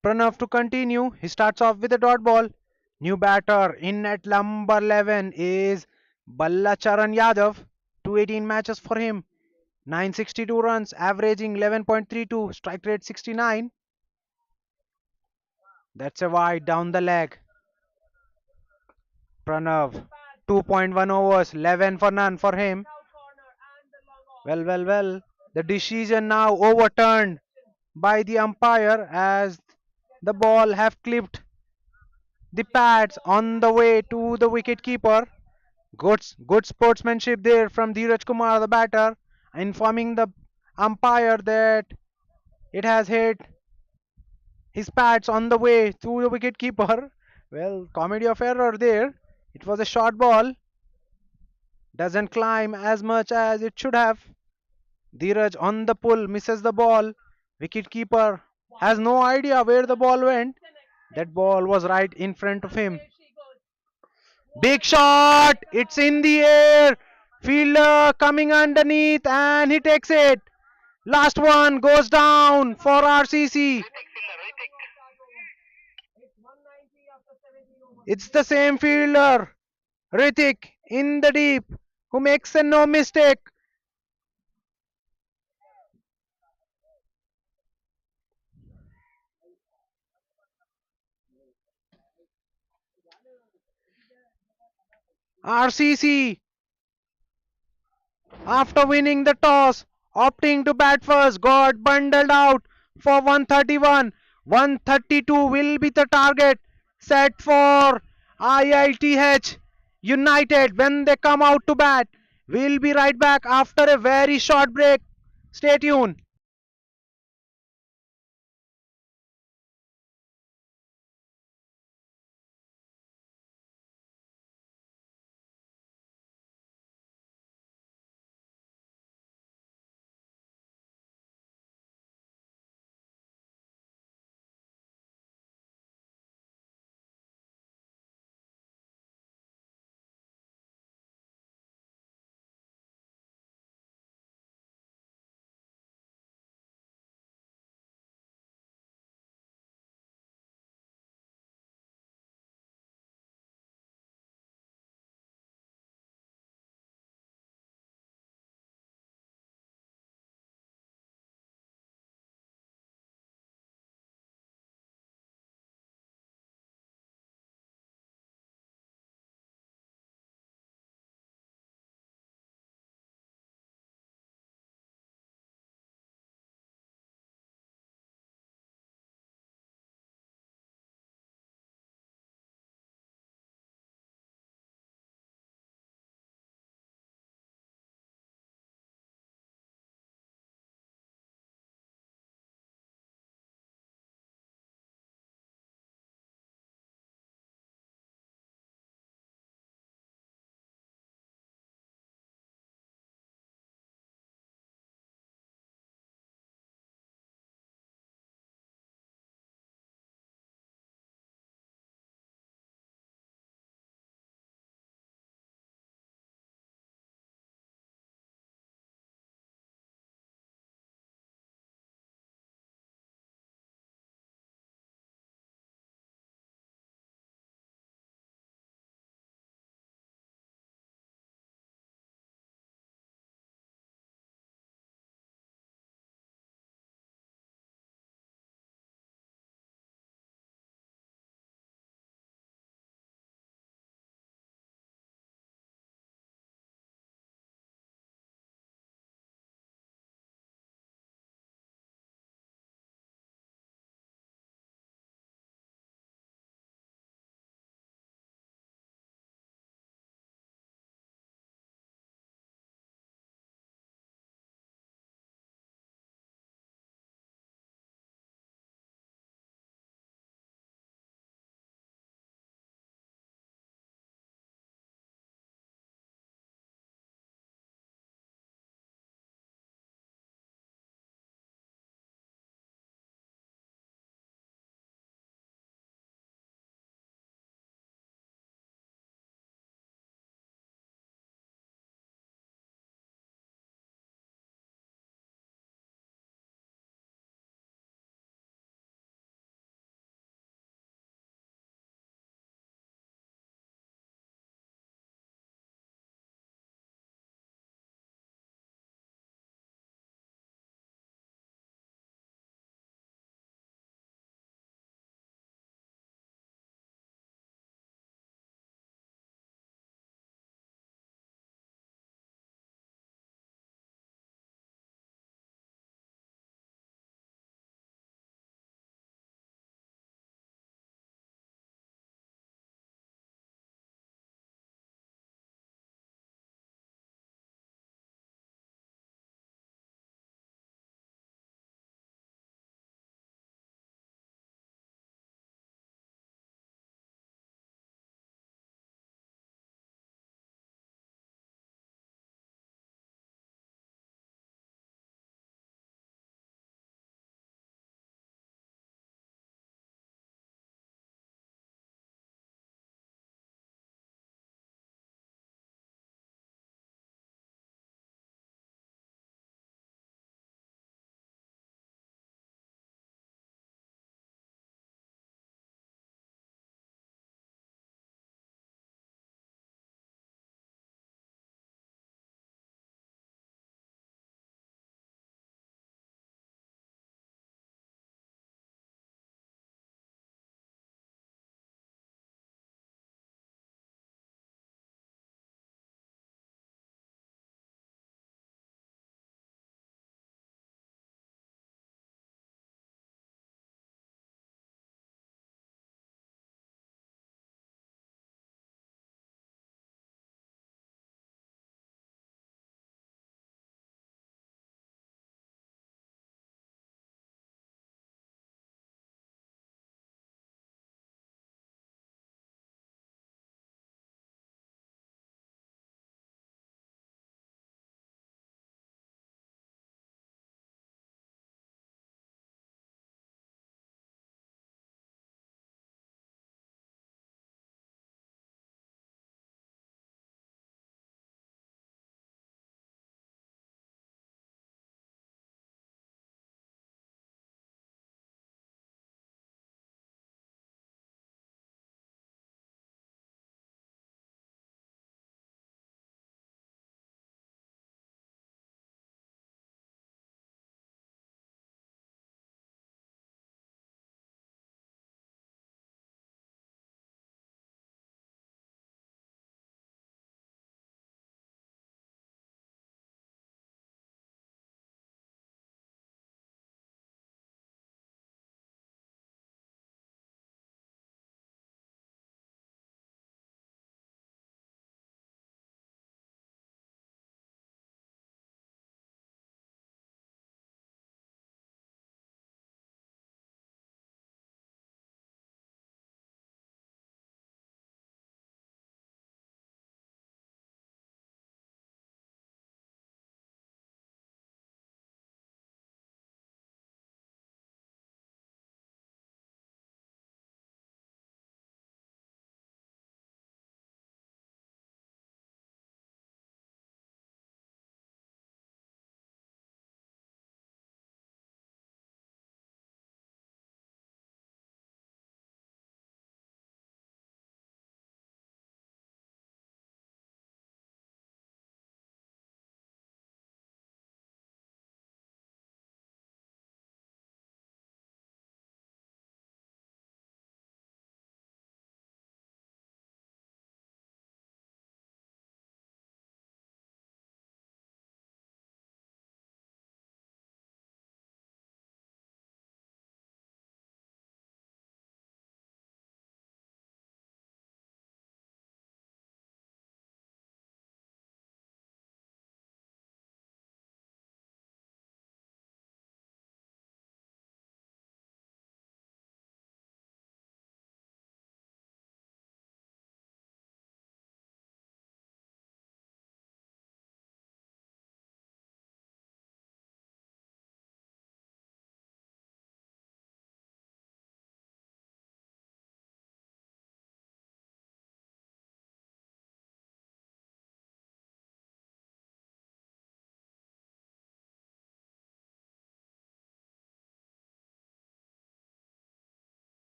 Pranav to continue. He starts off with a dot ball. New batter in at number 11 is Ballacharan Yadav. 218 matches for him. 962 runs, averaging 11.32, strike rate 69. That's a wide down the leg. Pranav, 2.1 overs, 11 for none for him. Well. The decision now overturned by the umpire as the ball have clipped the pads on the way to the wicket keeper. Good sportsmanship there from Dheeraj Kumar, the batter, informing the umpire that it has hit his pads on the way to the wicket keeper. Well, comedy of error there. It was a short ball, doesn't climb as much as it should have. Dheeraj on the pull misses the ball. Wicket keeper has no idea where the ball went. That ball was right in front of him. Big shot! It's in the air. Fielder coming underneath and he takes it. Last one goes down for RCC. It's the same fielder, Ritik, in the deep, who makes a no mistake. RCC, after winning the toss, opting to bat first, got bundled out for 131. 132 will be the target set for IITH United when they come out to bat. We'll be right back after a very short break. Stay tuned.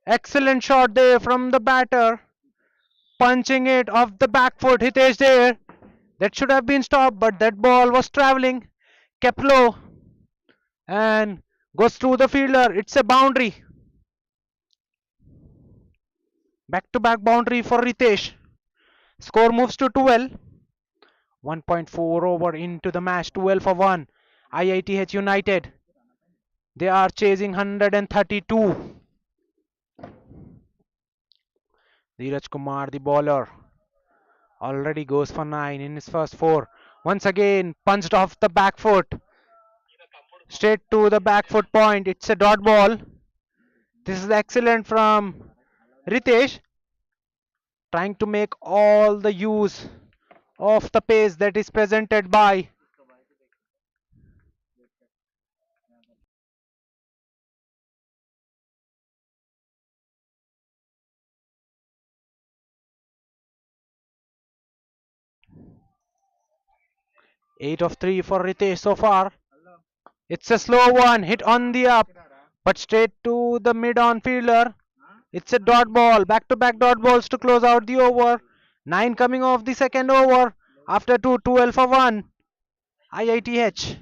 Excellent shot there from the batter. Punching it off the back foot. Hitesh there. That should have been stopped, but that ball was traveling. Kept low and goes through the fielder. It's a boundary. Back to back boundary for Ritesh. Score moves to 12. 1.4 over into the match. 12 for 1. IITH United. They are chasing 132. Dheeraj Kumar, the bowler, already goes for 9 in his first 4. Once again, punched off the back foot. Straight to the back foot point. It's a dot ball. This is excellent from Ritesh. Trying to make all the use of the pace that is presented by eight of three for Ritesh so far. It's a slow one, hit on the up, but straight to the mid on fielder. It's a dot ball, back to back dot balls to close out the over. 9 coming off the second over after 2, 12 for 1. IITH.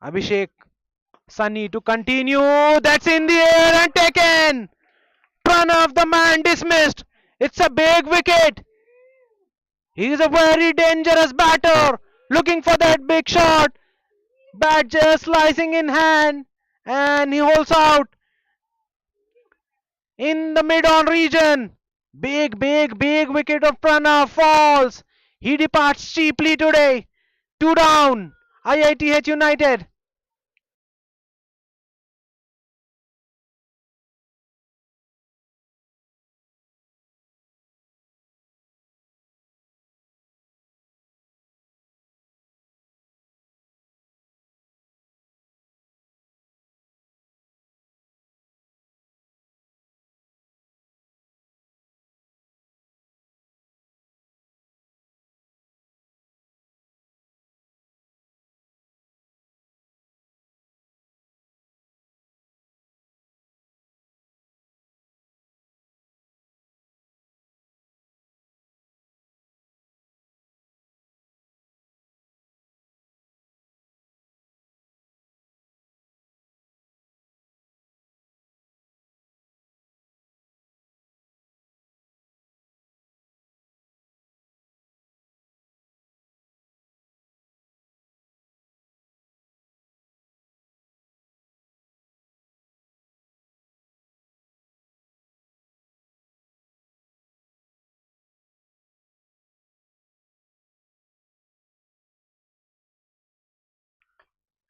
Abhishek Sunny to continue. That's in the air and taken. Pranav, the man dismissed. It's a big wicket. He is a very dangerous batter. Looking for that big shot. Bat just slicing in hand. And he holds out in the mid-on region. Big wicket of Pranav falls. He departs cheaply today. 2 down. IITH United.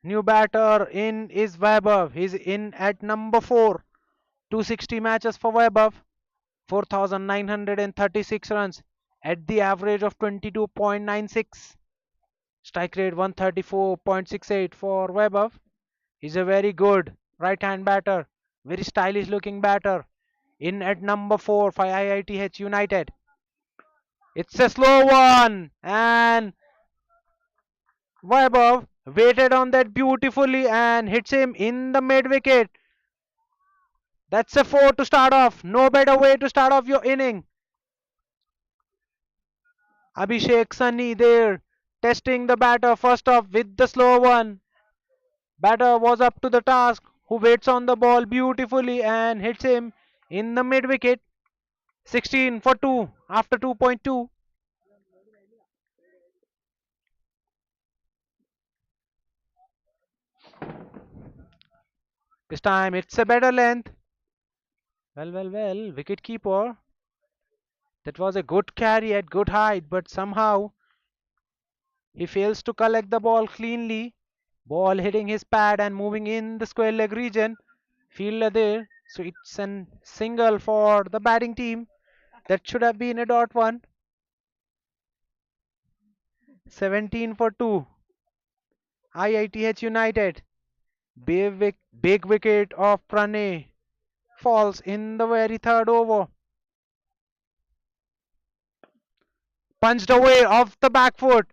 New batter in is Vaibhav. He's in at number 4. 260 matches for Vaibhav. 4,936 runs at the average of 22.96. Strike rate 134.68 for Vaibhav. He's a very good right hand batter. Very stylish looking batter. In at number 4 for IITH United. It's a slow one. And Vaibhav waited on that beautifully and hits him in the mid wicket. That's a 4 to start off. No better way to start off your inning. Abhishek Sunny there testing the batter first off with the slow one. Batter was up to the task, who waits on the ball beautifully and hits him in the mid wicket. 16 for 2 after 2.2. This time it's a better length. Well, wicket keeper. That was a good carry at good height, but somehow He fails to collect the ball cleanly. Ball hitting his pad and moving in the square leg region. Fielder there. So it's a single for the batting team. That should have been a dot one. 17 for 2. IITH United. Big wicket of Pranay falls in the very third over. Punched away off the back foot.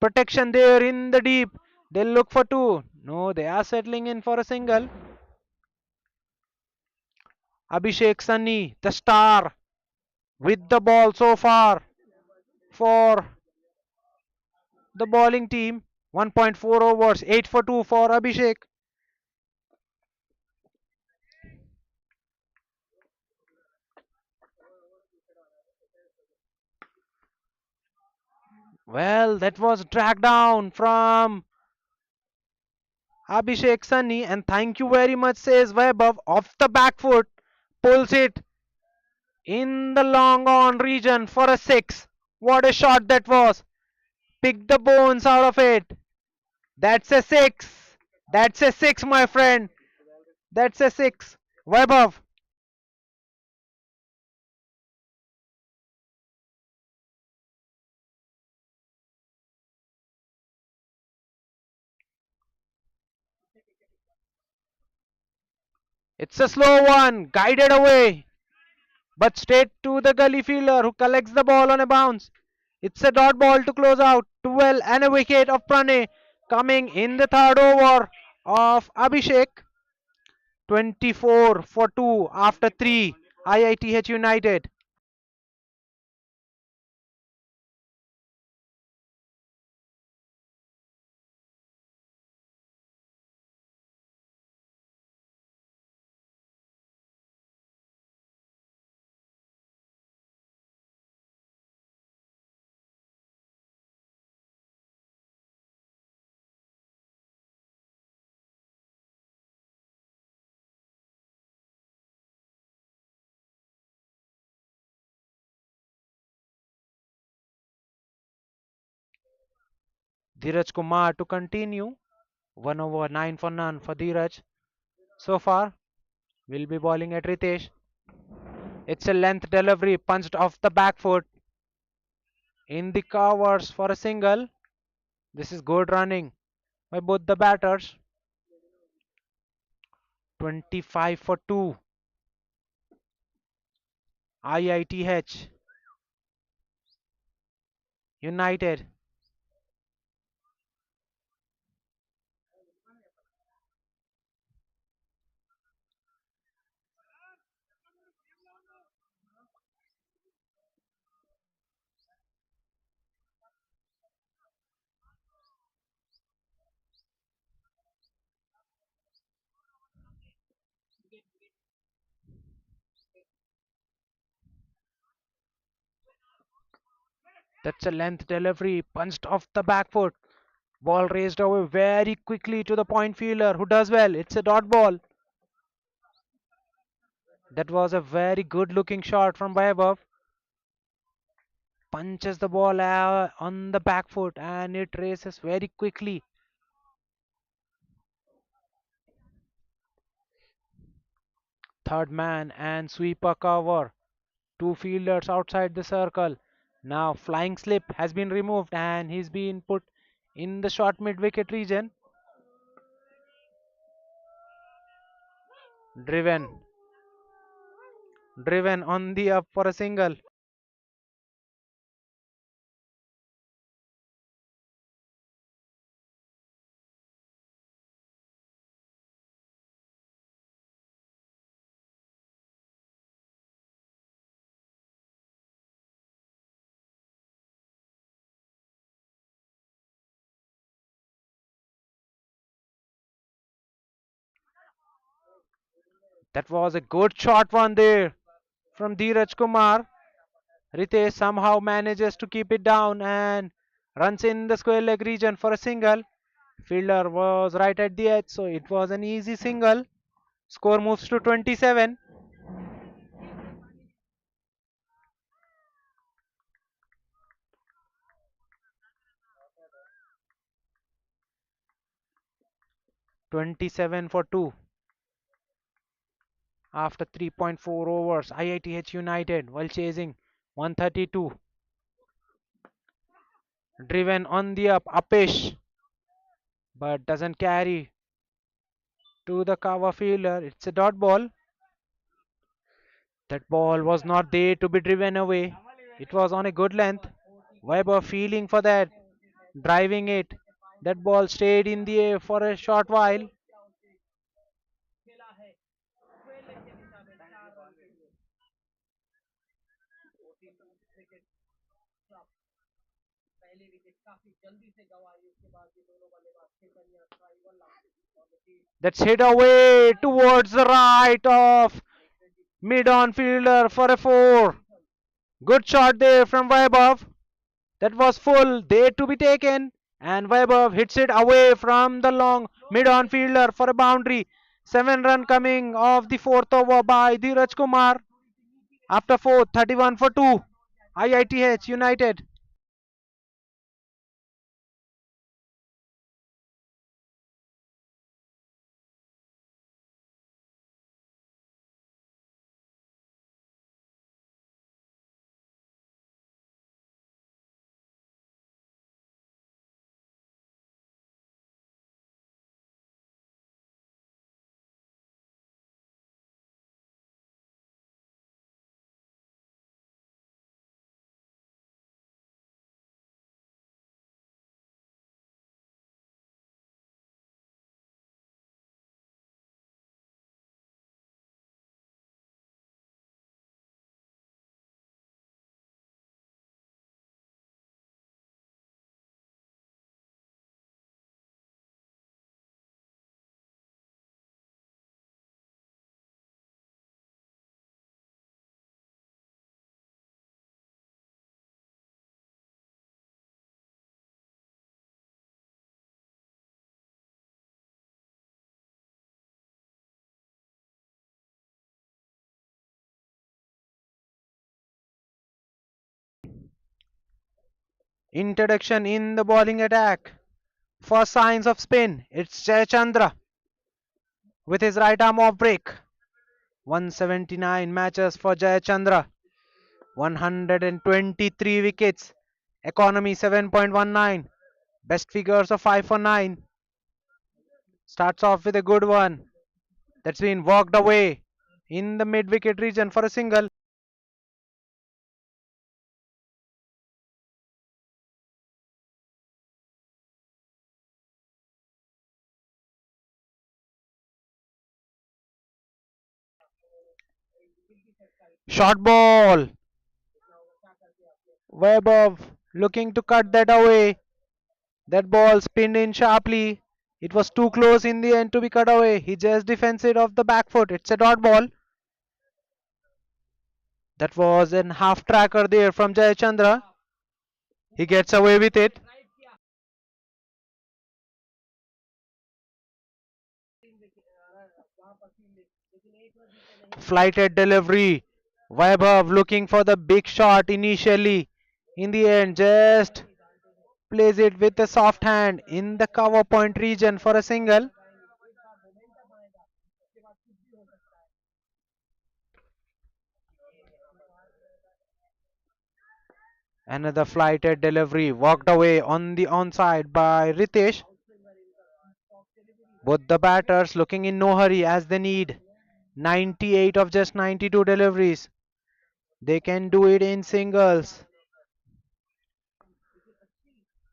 Protection there in the deep. They'll look for two. No, they are settling in for a single. Abhishek Sunny, the star, with the ball so far for the bowling team. 1.4 overs, 8 for 2 for Abhishek. Well, that was dragged down from Abhishek Sunny, and thank you very much, says Vaibhav. Off the back foot, pulls it in the long on region for a six. What a shot that was! Pick the bones out of it. That's a six. That's a six, my friend. That's a six. Vaibhav. It's a slow one, guided away, but straight to the gully fielder who collects the ball on a bounce. It's a dot ball to close out. 12 and a wicket of Pranay coming in the third over of Abhishek. 24 for 2 after 3. IITH United. Dheeraj Kumar to continue. 1 over 9 for none for Dheeraj. So far, will be bowling at Ritesh. It's a length delivery punched off the back foot in the covers for a single. This is good running by both the batters. 25 for 2. IITH United. That's a length delivery punched off the back foot. Ball raised away very quickly to the point fielder who does well. It's a dot ball. That was a very good looking shot from Vaibhav. Punches the ball on the back foot and it races very quickly. Third man and sweeper cover. Two fielders outside the circle. Now flying slip has been removed and he's been put in the short mid wicket region. Driven. Driven on the up for a single. That was a good shot one there from Dheeraj Kumar. Ritesh somehow manages to keep it down and runs in the square leg region for a single. Fielder was right at the edge, so it was an easy single. Score moves to 27. 27 for 2 after 3.4 overs. IITH United while chasing 132. Driven on the upish, but doesn't carry to the cover fielder. It's a dot ball. That ball was not there to be driven away. It was on a good length. Weber feeling for that, driving it. That ball stayed in the air for a short while. That's hit away towards the right of mid-on fielder for a four. Good shot there from Vaibhav. That was full, there to be taken. And Vaibhav hits it away from the long mid-on fielder for a boundary. 7 run coming off the fourth over by Dheeraj Kumar. After fourth, 31 for 2. IITH United. Introduction in the bowling attack. First signs of spin. It's Jayachandra with his right arm off break. 179 matches for Jayachandra. 123 wickets. Economy 7.19. Best figures of 5 for 9. Starts off with a good one. That's been walked away in the mid wicket region for a single. Short ball. Webb looking to cut that away. That ball spinned in sharply. It was too close in the end to be cut away. He just defends it off the back foot. It's a dot ball. That was an half tracker there from Jayachandra. He gets away with it. Flighted delivery. Vaibhav looking for the big shot initially. In the end, just plays it with a soft hand in the cover point region for a single. Another flighted delivery walked away on the onside by Ritesh. Both the batters looking in no hurry as they need 98 of just 92 deliveries. They can do it in singles.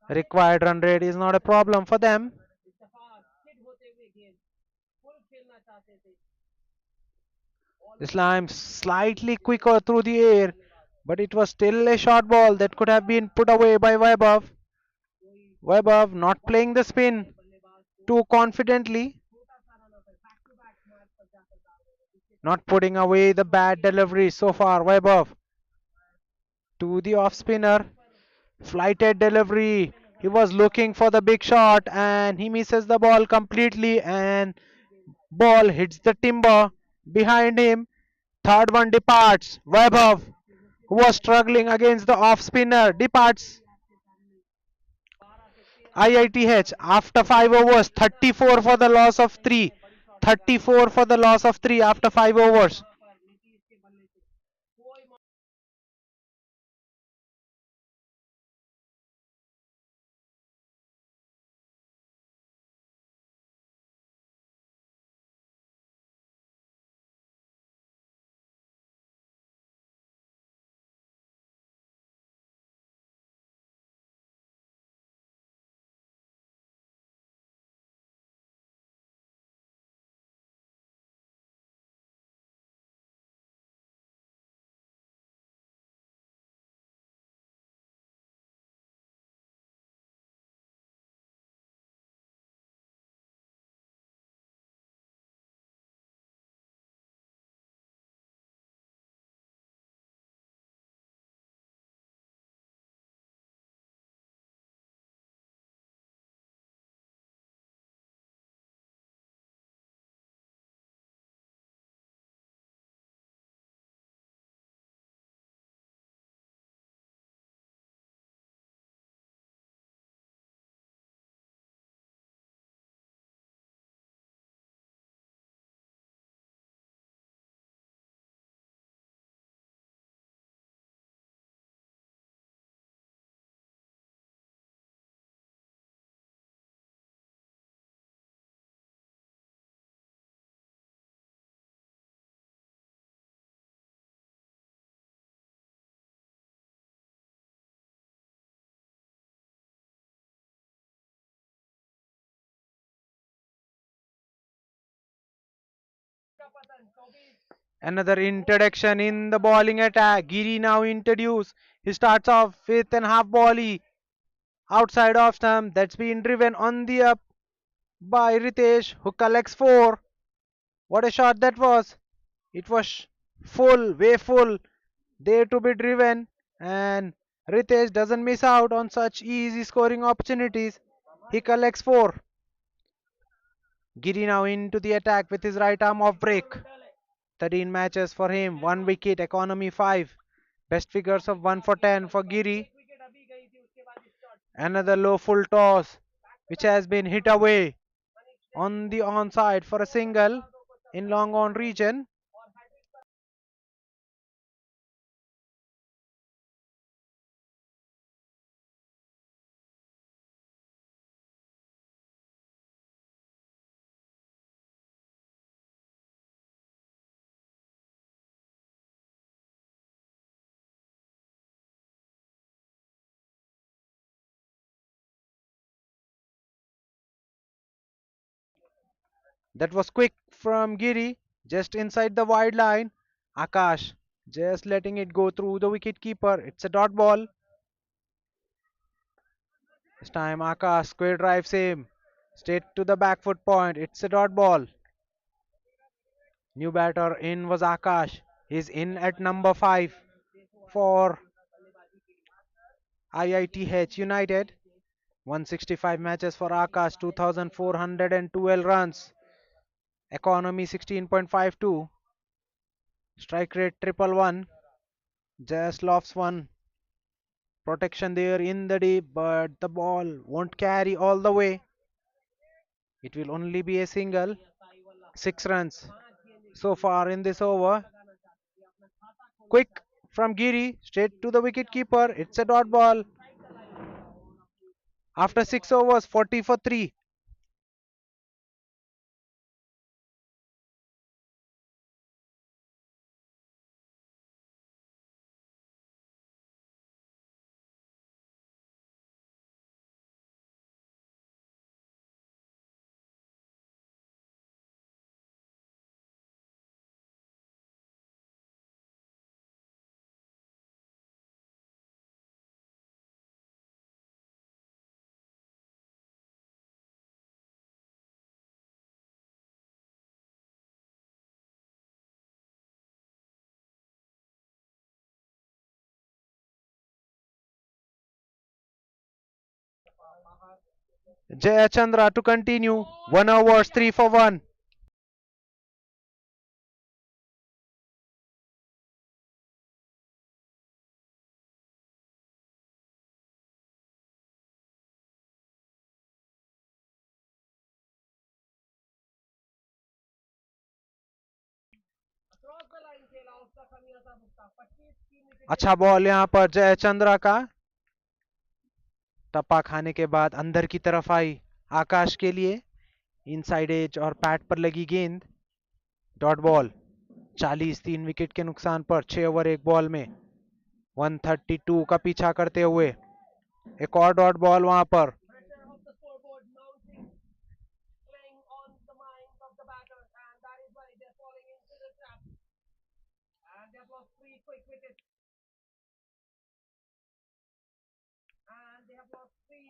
Required run rate is not a problem for them. Islam slightly quicker through the air, but it was still a short ball that could have been put away by Vaibhav. Vaibhav not playing the spin too confidently, not putting away the bad delivery so far. Vaibhav to the off spinner, flighted delivery. He was looking for the big shot and he misses the ball completely and ball hits the timber behind him. Third one departs. Vaibhav, who was struggling against the off spinner, departs. IITH after 5 overs, 34 for the loss of 3. 34 for the loss of 3 after 5 overs. Another introduction in the bowling attack. Giri now introduced. He starts off with an half volley outside off stump that's been driven on the up by Ritesh, who collects 4. What a shot that was! It was full, way full, there to be driven, and Ritesh doesn't miss out on such easy scoring opportunities. He collects 4. Giri now into the attack with his right arm off break. 13 matches for him, 1 wicket, economy 5. Best figures of 1 for 10 for Giri. Another low full toss, which has been hit away on the onside for a single in long on region. That was quick from Giri, just inside the wide line. Akash just letting it go through the wicket keeper. It's a dot ball. This time Akash square drives him straight to the back foot point. It's a dot ball. New batter in was Akash. He's in at number 5 for IITH United. 165 matches for Akash, 2412 runs. Economy 16.52. Strike rate triple one. Just lofts one. Protection there in the deep, but the ball won't carry all the way. It will only be a single. 6 runs so far in this over. Quick from Giri, straight to the wicket keeper. It's a dot ball. After 6 overs, 40 for 3. Jayachandra to continue. 1 overs, 3 for 1. अच्छा ball यहाँ पर जयचंद्रा का, टप्पा खाने के बाद अंदर की तरफ आई आकाश के लिए, इनसाइड एज और पैड पर लगी गेंद, डॉट बॉल। 40 3 विकेट के नुकसान पर 6 ओवर 1 बॉल में 132 का पीछा करते हुए एक और डॉट बॉल वहां पर।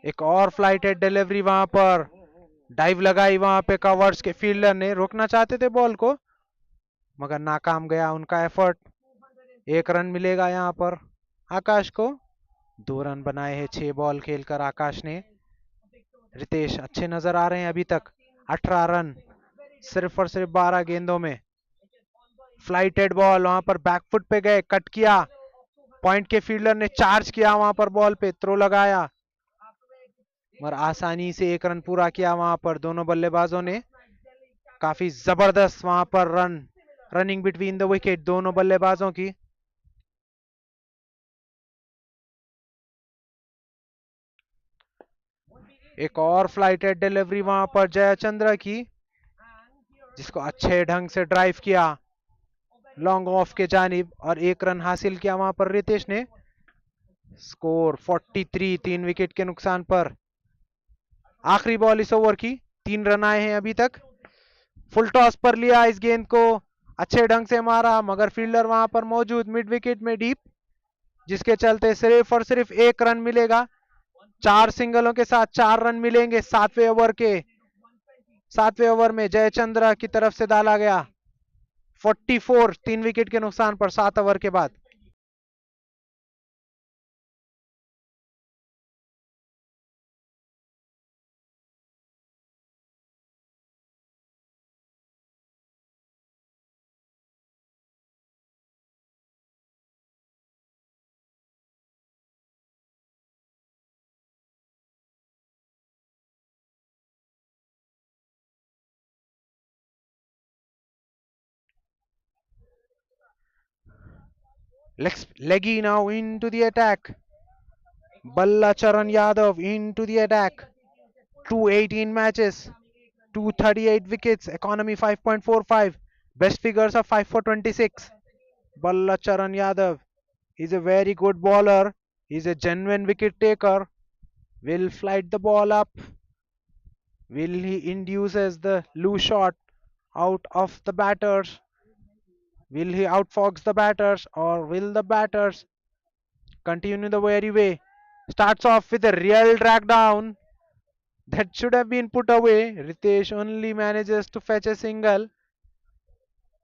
एक और फ्लाइटेड डिलीवरी वहां पर, डाइव लगाई वहां पे कवर्स के फील्डर ने, रोकना चाहते थे बॉल को मगर नाकाम गया उनका एफर्ट। 1 रन मिलेगा यहाँ पर आकाश को। 2 रन बनाए हैं 6 बॉल खेलकर आकाश ने। रितेश अच्छे नजर आ रहे हैं अभी तक। 18 रन सिर्फ और सिर्फ 12 गेंदों में। फ्लाइटेड बॉल वहां पर बैकफुट पे गए, कट किया, पॉइंट के फील्डर ने चार्ज किया वहां पर, बॉल पे थ्रो लगाया और आसानी से 1 रन पूरा किया वहां पर दोनों बल्लेबाजों ने। काफी जबरदस्त वहां पर रनिंग बिटवीन द विकेट दोनों बल्लेबाजों की। एक और फ्लाइटेड डिलीवरी वहां पर जयचंद्र की, जिसको अच्छे ढंग से ड्राइव किया लॉन्ग ऑफ के जानिब और 1 रन हासिल किया वहां पर रितेश ने। स्कोर 43 3 विकेट के नुकसान पर। आखिरी बॉल इस ओवर की, 3 रन आए हैं अभी तक। फुल टॉस पर लिया इस गेंद को, अच्छे ढंग से मारा मगर फील्डर वहां पर मौजूद मिड विकेट में डीप, जिसके चलते सिर्फ और सिर्फ 1 रन मिलेगा। 4 सिंगलों के साथ 4 रन मिलेंगे 7वें ओवर में जयचंद्र की तरफ से डाला गया। 44 3 विकेट के नुकसान पर 7 ओवर के बाद। Leggy now into the attack. Balla Charan Yadav into the attack. 218 matches, 238 wickets, economy 5.45, best figures of 5 for 26. Balla Charan Yadav is a very good bowler. He's a genuine wicket taker. Will flight the ball up. Will he induces the loose shot out of the batters? Will he outfox the batters or will the batters continue the very way? Starts off with a real drag down that should have been put away. Ritesh only manages to fetch a single.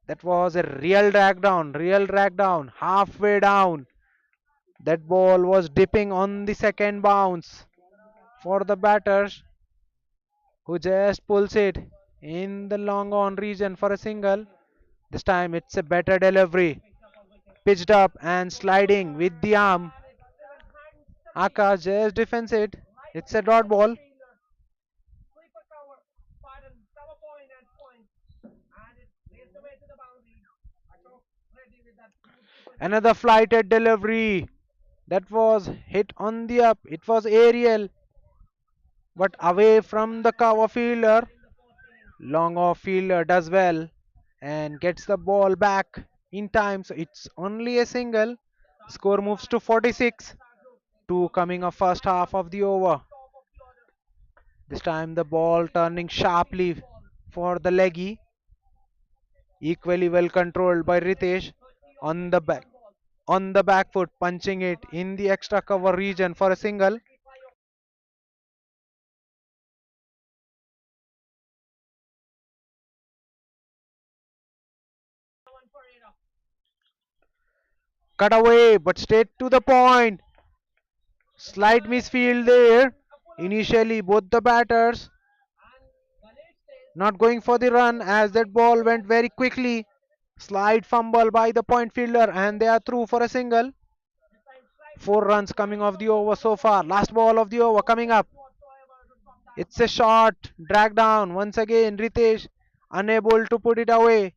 That was a real drag down, halfway down. That ball was dipping on the second bounce for the batters, who just pulls it in the long on region for a single. This time it's a better delivery. Pitched up and sliding with the arm. Akash just defends it. It's a dot ball. Another flighted delivery. That was hit on the up. It was aerial, but away from the cover fielder. Long off fielder does well and gets the ball back in time. So it's only a single. Score moves to 46. 2 coming of first half of the over. This time the ball turning sharply for the leggy. Equally well controlled by Ritesh on the back foot, punching it in the extra cover region for a single. Cut away, but straight to the point. Slight misfield there. Initially, both the batters not going for the run as that ball went very quickly. Slight fumble by the point fielder, and they are through for a single. 4 runs coming off the over so far. Last ball of the over coming up. It's a shot, drag down once again. Ritesh unable to put it away.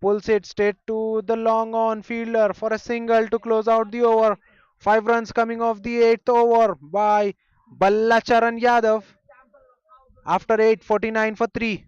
pulls it straight to the long on fielder for a single to close out the over. 5 runs coming off the eighth over by Ballacharan Yadav after 8:49 for 3.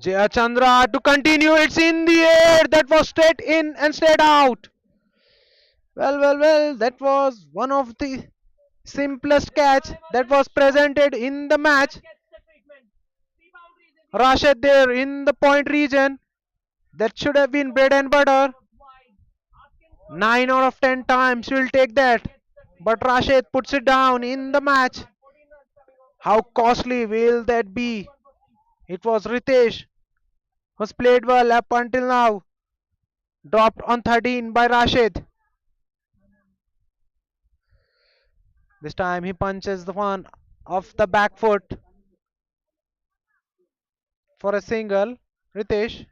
Jayachandra to continue. It's in the air. That was straight in and straight out. Well. That was one of the simplest catch that was presented in the match. Rashid there in the point region. That should have been bread and butter. 9 out of 10 times we'll take that. But Rashid puts it down in the match. How costly will that be? It was Ritesh who's played well up until now. Dropped on 13 by Rashid. This time he punches the one off the back foot for a single. Ritesh.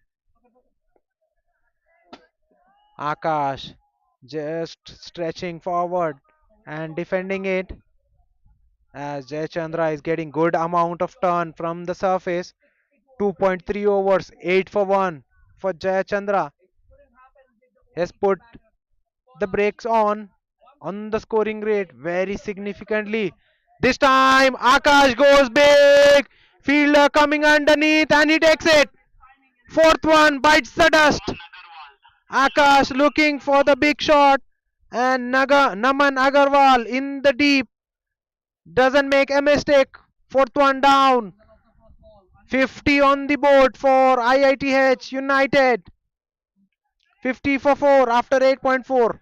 Akash just stretching forward and defending it as Jayachandra is getting good amount of turn from the surface. 2.3 overs, 8 for 1 for Jayachandra. Has put the brakes on the scoring rate very significantly. This time Akash goes big. Fielder coming underneath and he takes it. Fourth one bites the dust. Akash looking for the big shot and Naman Agarwal in the deep doesn't make a mistake. Fourth one down. 50 on the board for IITH United. 50 for 4 after 8.4.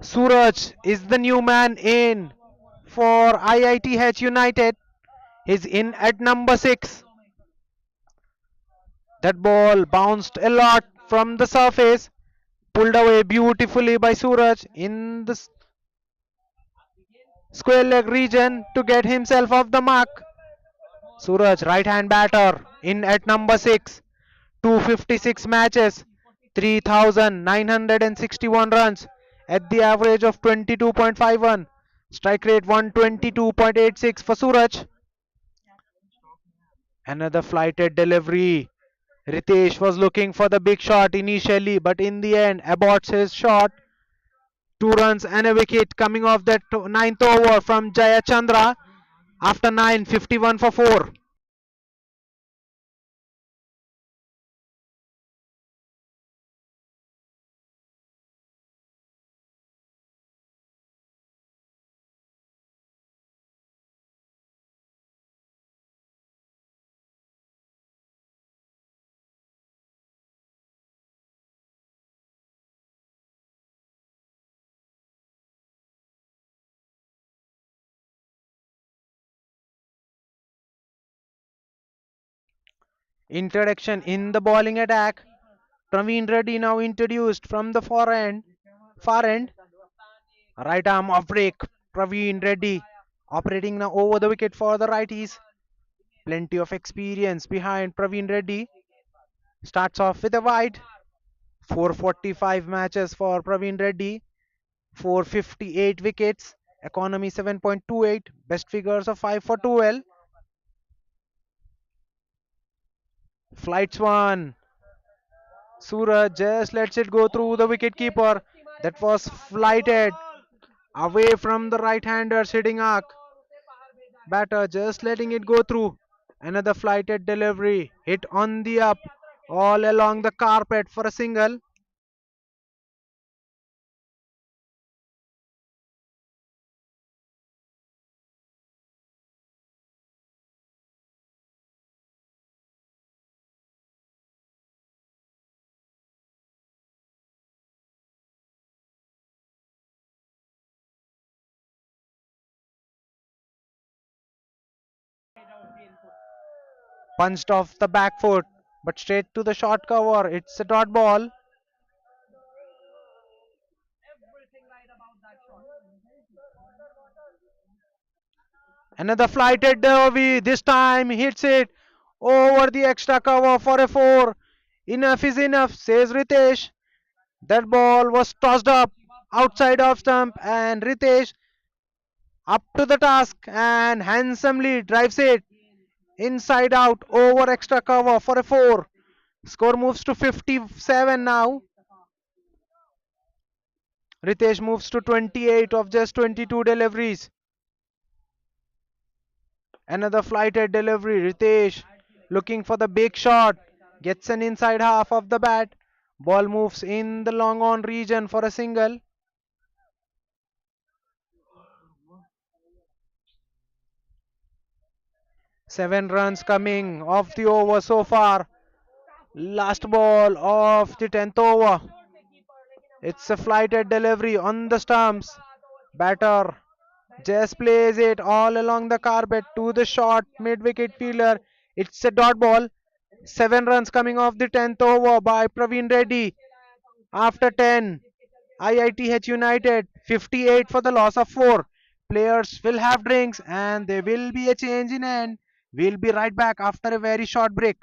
Suraj is the new man in for IITH United. He's in at number 6. That ball bounced a lot from the surface, pulled away beautifully by Suraj in the square leg region to get himself off the mark. Suraj, right hand batter, in at number 6. 256 matches, 3,961 runs at the average of 22.51. Strike rate 122.86 for Suraj. Another flighted delivery. Ritesh was looking for the big shot initially, but in the end aborts his shot 2 runs and a wicket coming off that ninth over from Jaya Chandra. After 9, 51 for 4. Introduction in the bowling attack. Praveen Reddy now introduced from the far end, right arm off break. Praveen Reddy operating now over the wicket for the righties. Plenty of experience behind Praveen Reddy. Starts off with a wide. 445 matches for Praveen Reddy. 458 wickets. Economy 7.28. Best figures of 5 for 12. Flights 1. Suraj just lets it go through the wicket keeper. That was flighted away from the right-hander hitting arc. Batter just letting it go through. Another flighted delivery. Hit on the up. All along the carpet for a single. Punched off the back foot. But straight to the short cover. It's a dot ball. Another flighted delivery. This time hits it over the extra cover for a 4. Enough is enough, says Ritesh. That ball was tossed up outside of stump, and Ritesh up to the task and handsomely drives it inside out over extra cover for a 4. Score moves to 57 now. Ritesh moves to 28 of just 22 deliveries. Another flighted delivery. Ritesh looking for the big shot. Gets an inside half of the bat. Ball moves in the long on region for a single. 7 runs coming off the over so far. Last ball of the 10th over. It's a flighted delivery on the stumps. Batter just plays it all along the carpet to the short mid wicket fielder. It's a dot ball. 7 runs coming off the 10th over by Praveen Reddy. After 10, IITH United 58 for the loss of 4. Players will have drinks and there will be a change in end. We'll be right back after a very short break.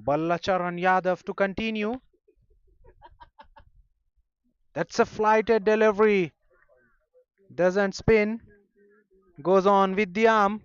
Ballacharan Yadav to continue. That's a flighted delivery. Doesn't spin. Goes on with the arm.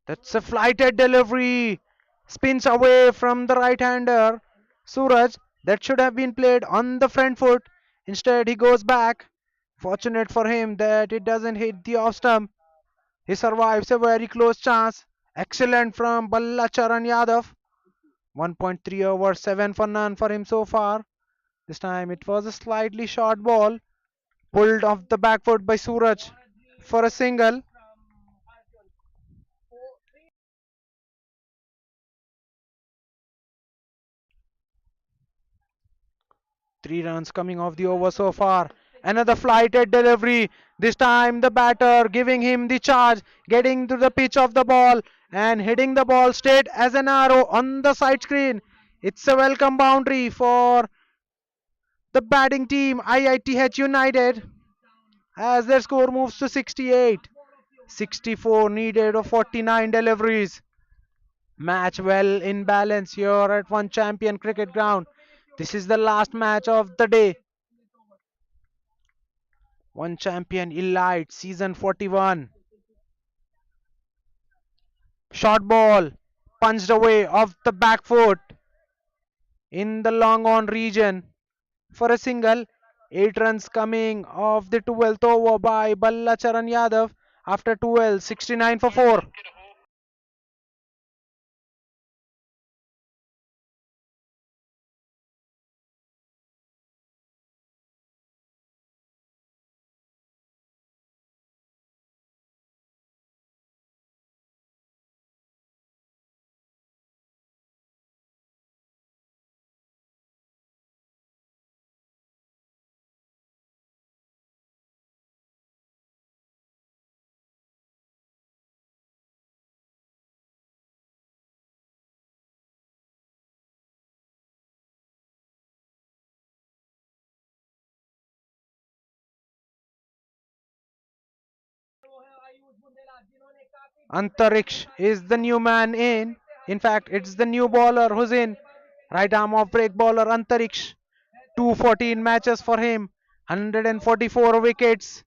That's a flighted delivery. Spins away from the right hander. Suraj, that should have been played on the front foot. Instead, he goes back. Fortunate for him that it doesn't hit the off stump. He survives a very close chance. Excellent from Ballacharan Yadav. 1.3 over 7 for none for him so far. This time it was a slightly short ball. Pulled off the back foot by Suraj for a single. 3 runs coming off the over so far. Another flighted delivery. This time the batter giving him the charge, getting to the pitch of the ball and hitting the ball straight as an arrow on the side screen. It's a welcome boundary for the batting team IITH United as their score moves to 68. 64 needed of 49 deliveries. Match well in balance here at One Champion Cricket Ground. This is the last match of the day. One Champion Elite Season 41. Short ball punched away off the back foot in the long on region for a single. 8 runs coming off the 12th over by Ballacharan Yadav after 12, 69 for 4. Antariksh is the new man in. In fact, it's the new bowler who's in. Right arm off break bowler Antariksh. 214 matches for him. 144 wickets.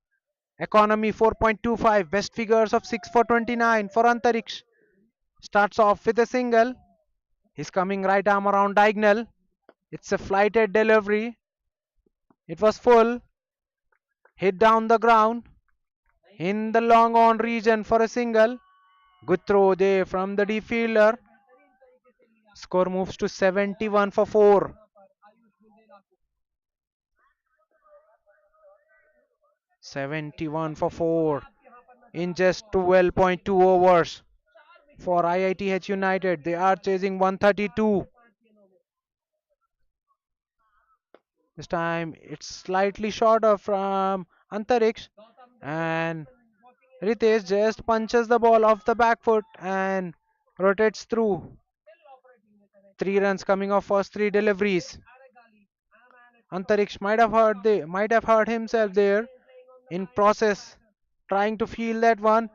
Economy 4.25. Best figures of 6 for 29 for Antariksh. Starts off with a single. He's coming right arm around diagonal. It's a flighted delivery. It was full. Hit down the ground. In the long on region for a single. Good throw there from the deep fielder. Score moves to 71 for 4. 71 for 4 in just 12.2 overs for IITH United. They are chasing 132. This time it's slightly shorter from Antariksh and Ritesh just punches the ball off the back foot and rotates through. 3 runs coming off first 3 deliveries. Antariksh might have hurt himself there in process trying to feel that one.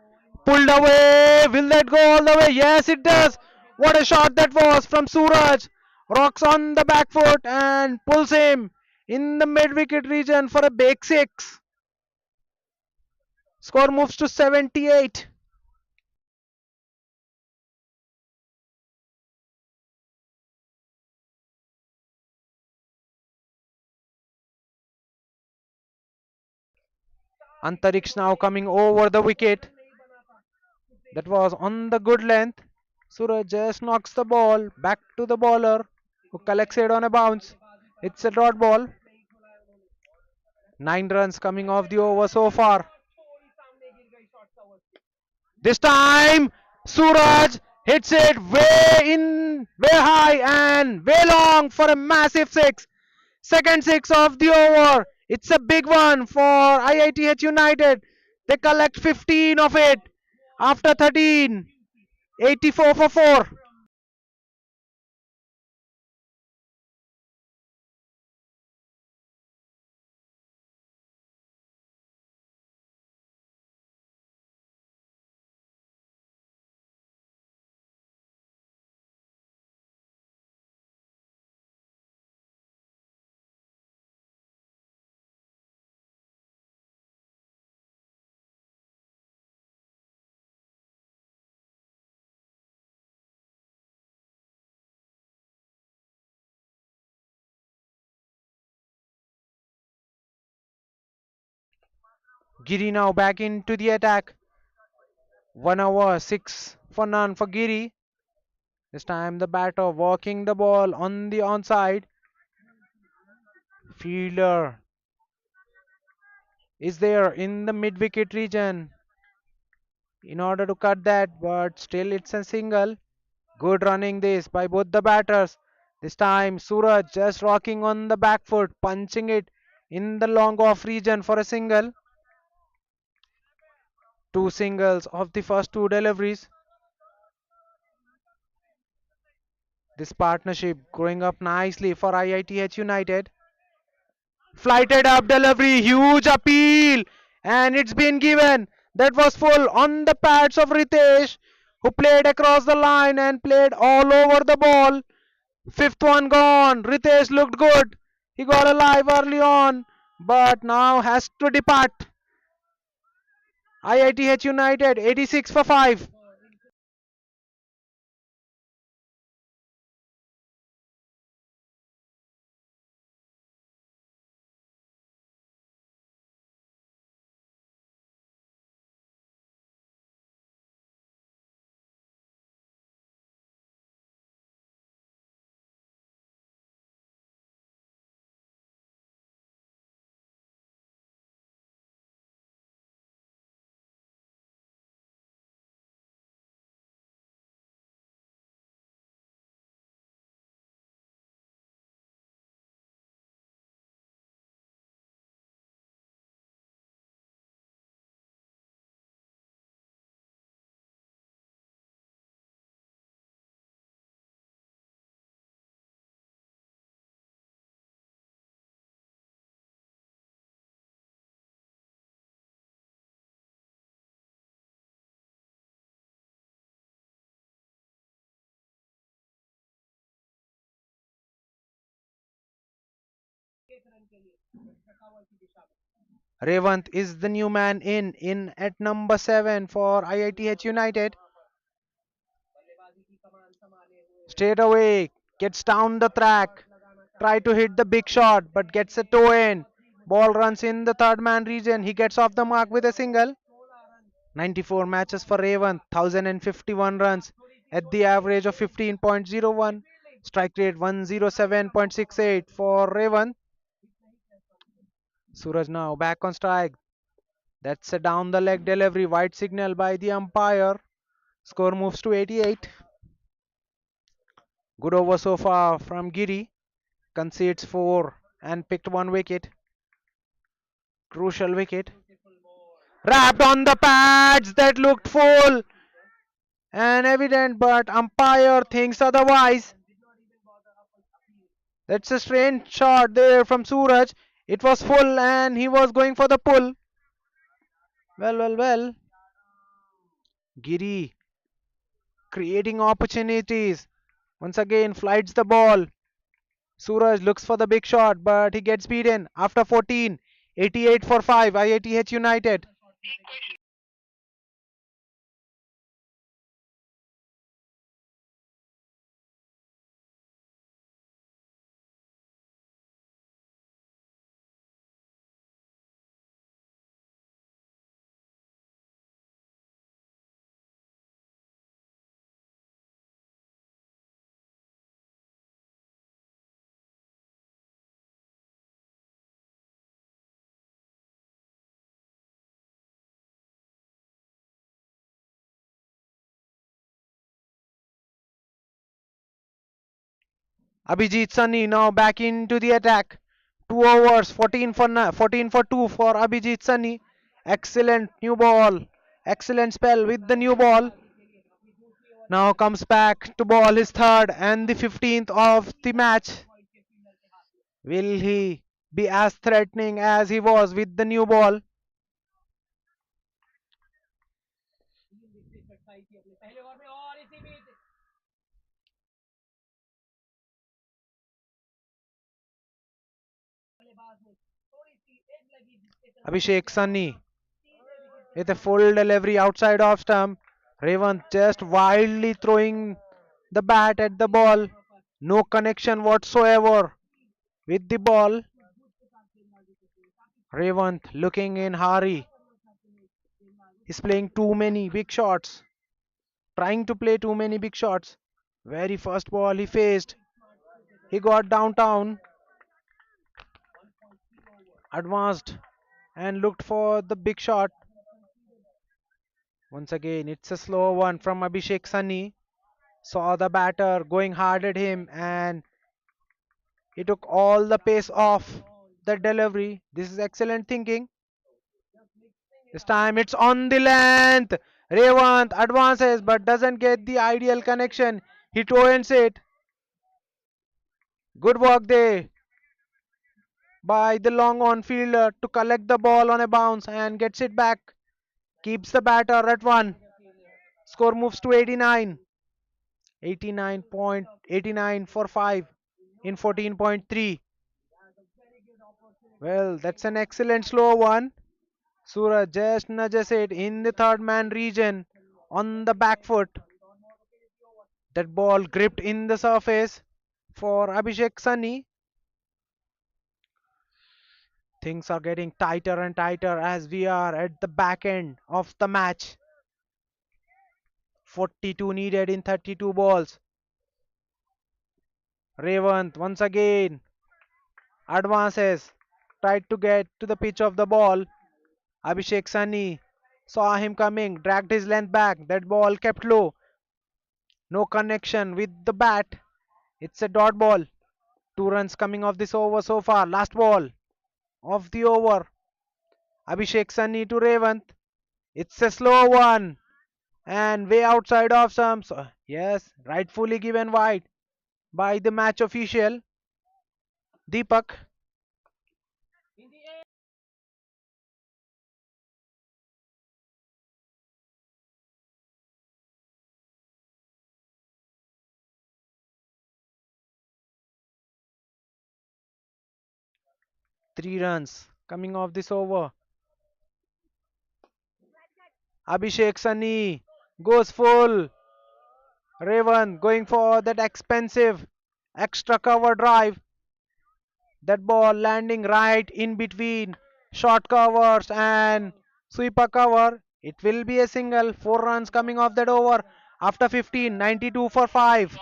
Pulled away. Will that go all the way? Yes, it does. What a shot that was from Suraj. Rocks on the back foot and pulls him in the mid wicket region for a big six. Score moves to 78. Antariksh now coming over the wicket. That was on the good length. Suraj just knocks the ball back to the bowler who collects it on a bounce. It's a dot ball. 9 runs coming off the over so far. This time, Suraj hits it way high and way long for a massive six. Second six of the over. It's a big one for IITH United. They collect 15 of it after 13. 84 for 4. Giri now back into the attack. 1 over 6 for none for Giri. This time the batter walking the ball on the onside. Fielder is there in the mid wicket region in order to cut that, but still it's a single. Good running this by both the batters. This time Suraj just rocking on the back foot, punching it in the long off region for a single. Two singles of the first two deliveries. This partnership growing up nicely for IITH United. Flighted up delivery, huge appeal, and it's been given. That was full on the pads of Ritesh, who played across the line and played all over the ball. Fifth one gone. Ritesh looked good. He got alive early on, but now has to depart. IITH United 86 for 5. Revant is the new man in at number 7 for IITH United. Straight away, gets down the track, try to hit the big shot, but gets a toe in. Ball runs in the third man region. He gets off the mark with a single. 94 matches for Raven, 1051 runs at the average of 15.01. Strike rate 107.68 for Raven. Suraj now back on strike. That's a down the leg delivery, white signal by the umpire. Score moves to 88. Good over so far from Giri. Concedes 4 and picked 1 wicket. Crucial wicket. Wrapped on the pads, that looked full and evident, but umpire thinks otherwise. That's a strange shot there from Suraj. It was full and he was going for the pull. Well. Giri creating opportunities. Once again, flights the ball. Suraj looks for the big shot, but he gets beaten after 14. 88 for 5, IITH United. Abhijit Sunny now back into the attack. 2 overs, 14 for 2 for Abhijit Sunny. Excellent new ball. Excellent spell with the new ball. Now comes back to ball his third and the 15th of the match. Will he be as threatening as he was with the new ball? Abhishek Sunny with a full delivery outside off stump. Ravan just wildly throwing the bat at the ball. No connection whatsoever with the ball. Revant looking in hurry. He's playing too many big shots, trying to play too many big shots. Very first ball he faced, he got downtown, advanced, and looked for the big shot. Once again, it's a slow one from Abhishek Sunny. Saw the batter going hard at him, and he took all the pace off the delivery. This is excellent thinking. This time it's on the length. Revant advances but doesn't get the ideal connection. He ends it. Good work there by the long on fielder to collect the ball on a bounce and gets it back. Keeps the batter at 1. Score moves to 89. 89.89 for 5 in 14.3. Well, that's an excellent slow one. Suraj just nudges it in the third man region on the back foot. That ball gripped in the surface for Abhishek Sunny. Things are getting tighter and tighter as we are at the back end of the match. 42 needed in 32 balls. Revant once again advances, tried to get to the pitch of the ball. Abhishek Sunny saw him coming, dragged his length back. That ball kept low. No connection with the bat. It's a dot ball. 2 runs coming off this over so far. Last ball of the over. Abhishek Sunny to Revant. It's a slow one and way outside of some. Yes, rightfully given wide by the match official Deepak. 3 runs coming off this over. Abhishek Sunny goes full. Raven going for that expensive extra cover drive. That ball landing right in between short covers and sweeper cover. It will be a single. 4 runs coming off that over after 15. 92 for 5.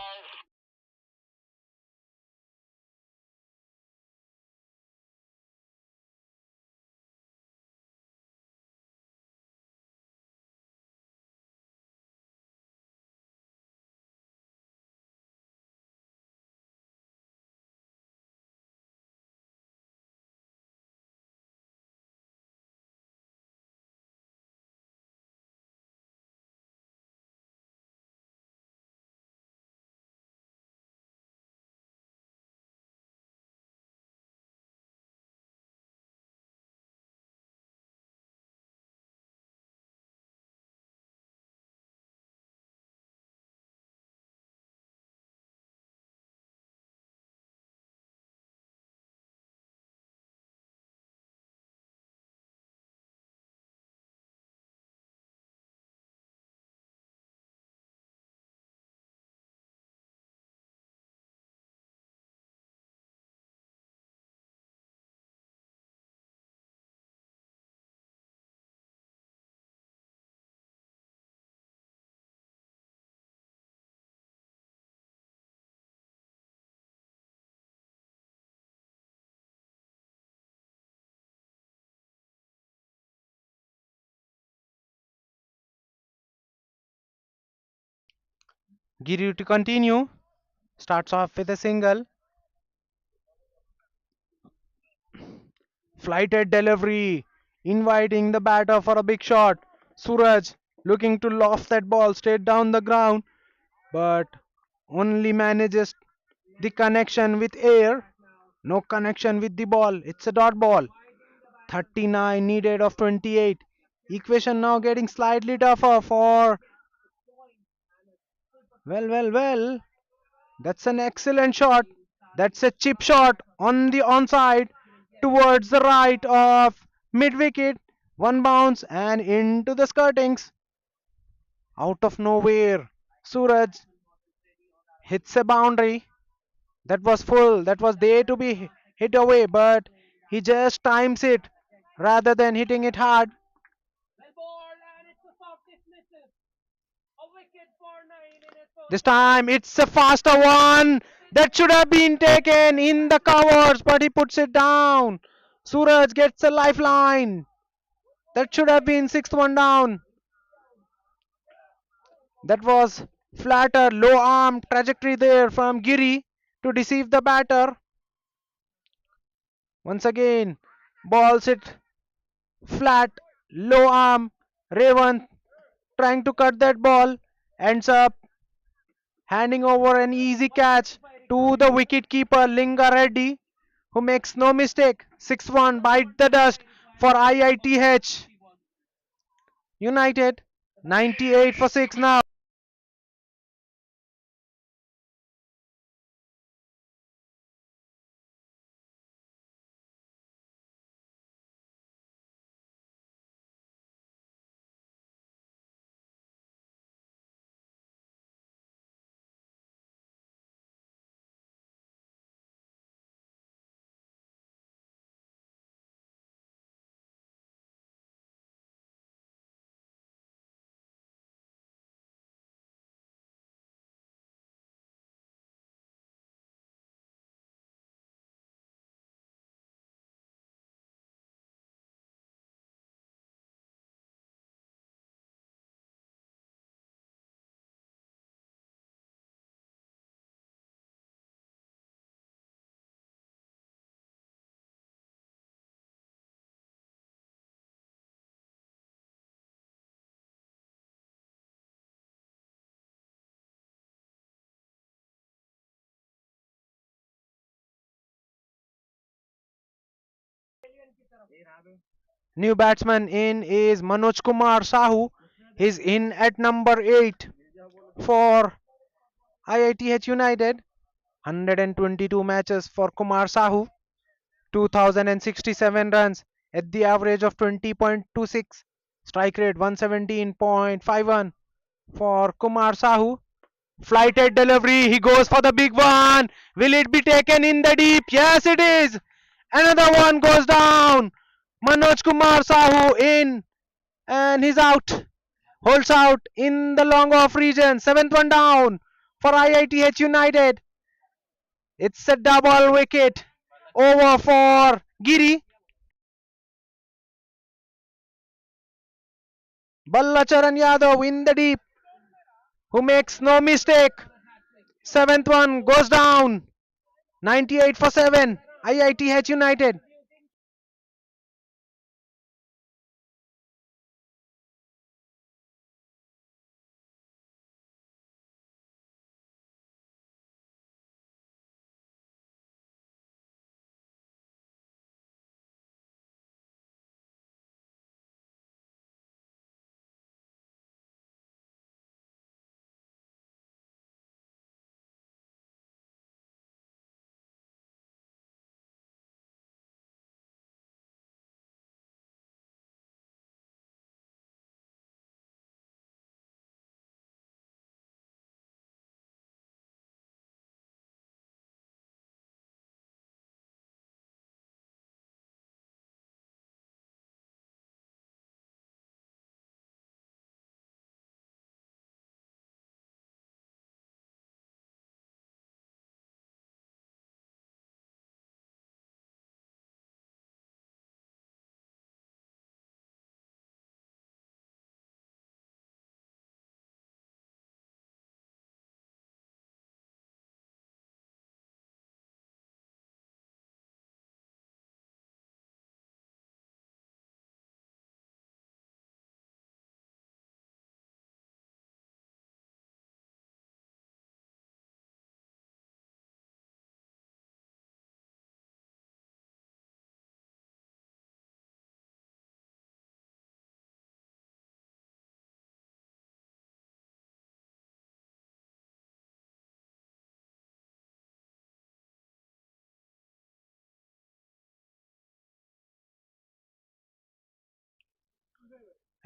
Giri to continue. Starts off with a single. Flighted delivery. Inviting the batter for a big shot. Suraj looking to loft that ball straight down the ground. But only manages the connection with air. No connection with the ball. It's a dot ball. 39 needed of 28. Equation now getting slightly tougher for. Well. That's an excellent shot. That's a chip shot on the onside towards the right of mid wicket. One bounce and into the skirtings. Out of nowhere. Suraj hits a boundary. That was full. That was there to be hit away, but he just times it rather than hitting it hard. This time it's a faster one. That should have been taken in the covers, but he puts it down. Suraj gets a lifeline. That should have been sixth one down. That was flatter, low arm trajectory there from Giri to deceive the batter. Once again, balls it flat, low arm. Revan trying to cut that ball ends up handing over an easy catch to the wicket keeper Linga Reddy, who makes no mistake. 6-1 bite the dust for IITH United. 98 for 6 now. New batsman in is Manoj Kumar Sahu. He's in at number 8 for IITH United. 122 matches for Kumar Sahu. 2067 runs at the average of 20.26. Strike rate 117.51 for Kumar Sahu. Flighted delivery. He goes for the big one. Will it be taken in the deep? Yes, it is. Another one goes down. Manoj Kumar Sahu in and he's out. Holds out in the long off region. Seventh one down for IITH United. It's a double wicket over for Giri. Ballacharan Yadav in the deep, who makes no mistake. Seventh one goes down. 98 for 7. IITH United.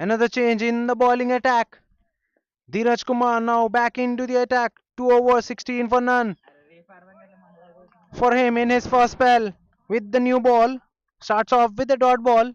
Another change in the bowling attack. Dheeraj Kumar now back into the attack. 2 overs, 16 for none for him in his first spell with the new ball. Starts off with the dot ball.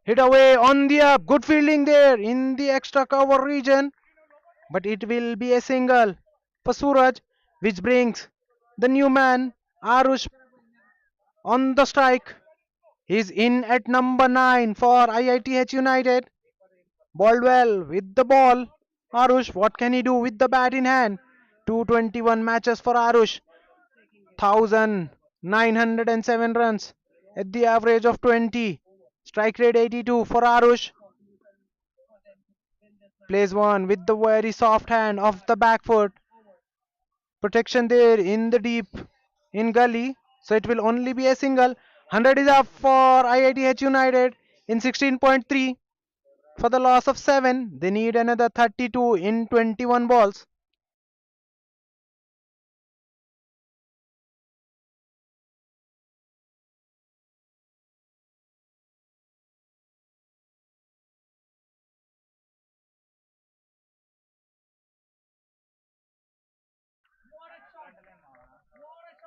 Hit away on the up. Good fielding there in the extra cover region. But it will be a single for Suraj, which brings the new man, Arush, on the strike. He's in at number 9 for IITH United. Baldwell with the ball. Arush, what can he do with the bat in hand? 221 matches for Arush. 1907 runs at the average of 20. Strike rate 82 for Arush. Plays one with the very soft hand of the back foot. Protection there in the deep in gully. So it will only be a single. 100 is up for IITH United in 16.3 for the loss of 7. They need another 32 in 21 balls.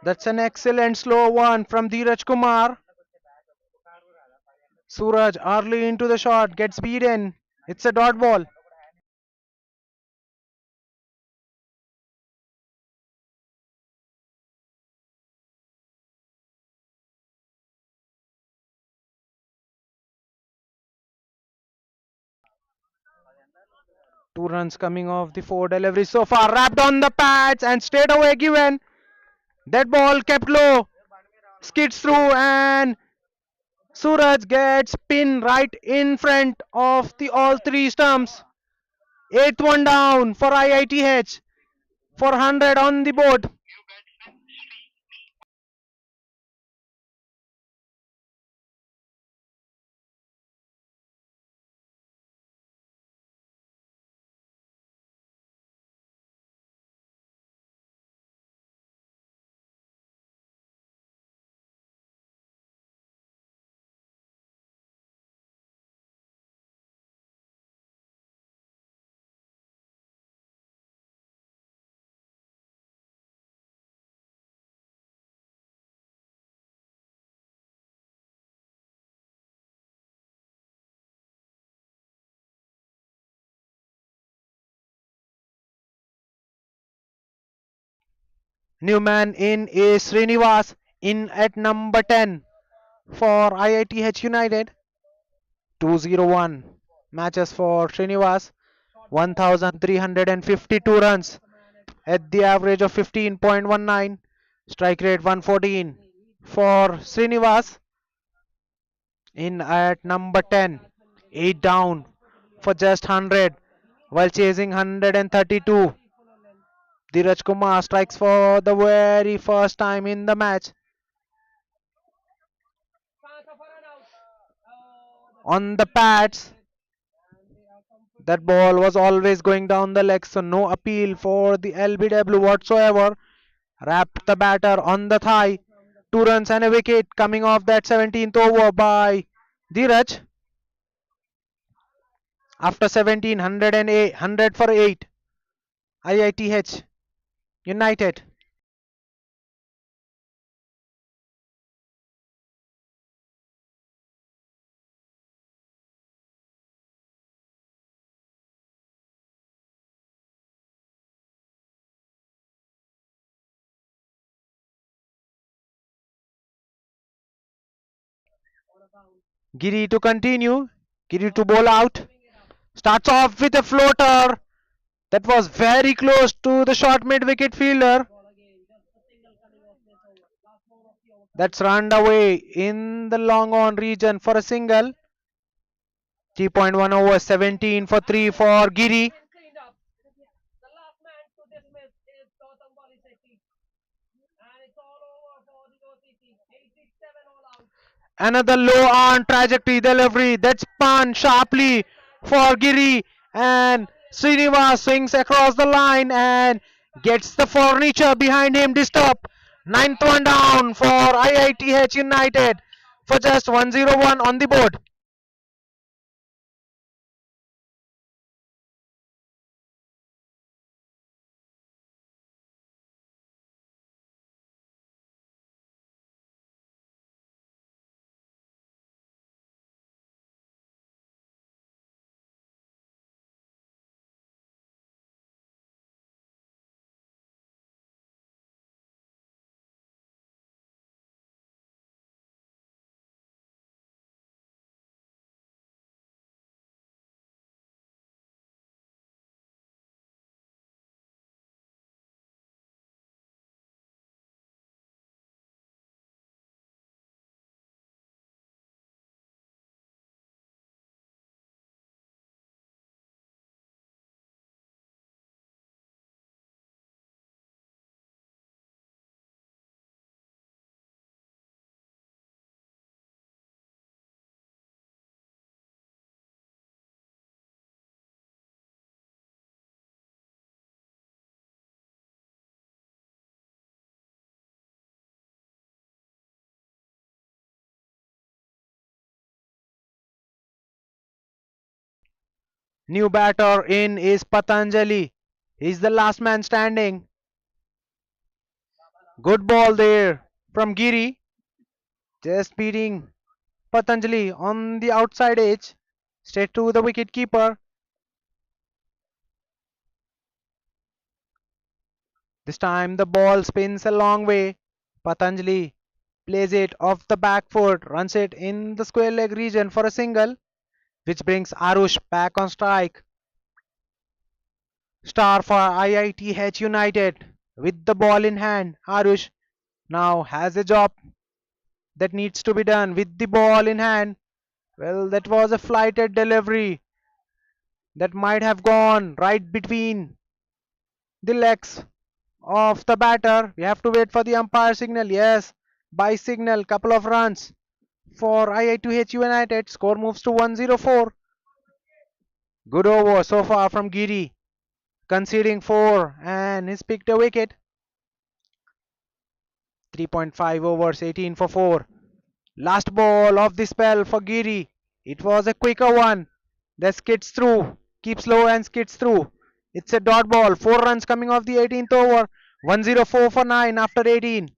That's an excellent slow one from Dheeraj Kumar. Suraj early into the shot gets beaten. It's a dot ball. Two runs coming off the four deliveries so far. Wrapped on the pads and straight away given. That ball kept low. Skids through and Suraj gets pinned right in front of the all three stumps. Eighth one down for IITH. 400 on the board. New man in is Srinivas in at number 10 for IITH United. 201 matches for Srinivas. 1352 runs at the average of 15.19. Strike rate 114 for Srinivas in at number 10. 8 down for just 100 while chasing 132. Dheeraj Kumar strikes for the very first time in the match. On the pads, that ball was always going down the leg, so no appeal for the LBW whatsoever. Wrapped the batter on the thigh. 2 runs and a wicket coming off that 17th over by Dheeraj. After 17, 108, 100 for 8. IITH United. Giri to continue. Giri to bowl out. Starts off with a floater. That was very close to the short mid wicket fielder. That's run away in the long on region for a single. 3.1 over 17 for 3 for Giri. Another low on trajectory delivery that spun sharply for Giri and Srinivas swings across the line and gets the furniture behind him disturbed. Ninth one down for IITH United for just 101 on the board. New batter in is Patanjali. He's the last man standing. Good ball there from Giri. Just beating Patanjali on the outside edge. Straight to the wicket keeper. This time the ball spins a long way. Patanjali plays it off the back foot, runs it in the square leg region for a single, which brings Arush back on strike. Star for IITH United with the ball in hand. Arush now has a job that needs to be done with the ball in hand. Well, that was a flighted delivery that might have gone right between the legs of the batter. We have to wait for the umpire signal. Yes, by signal, couple of runs for IITH United. Score moves to 104. Good over so far from Giri, conceding 4 and he's picked a wicket. 3.5 overs, 18 for 4. Last ball of the spell for Giri. It was a quicker one that skids through, keeps low and skids through. It's a dot ball. 4 runs coming off the 18th over. 104 for 9 after 18.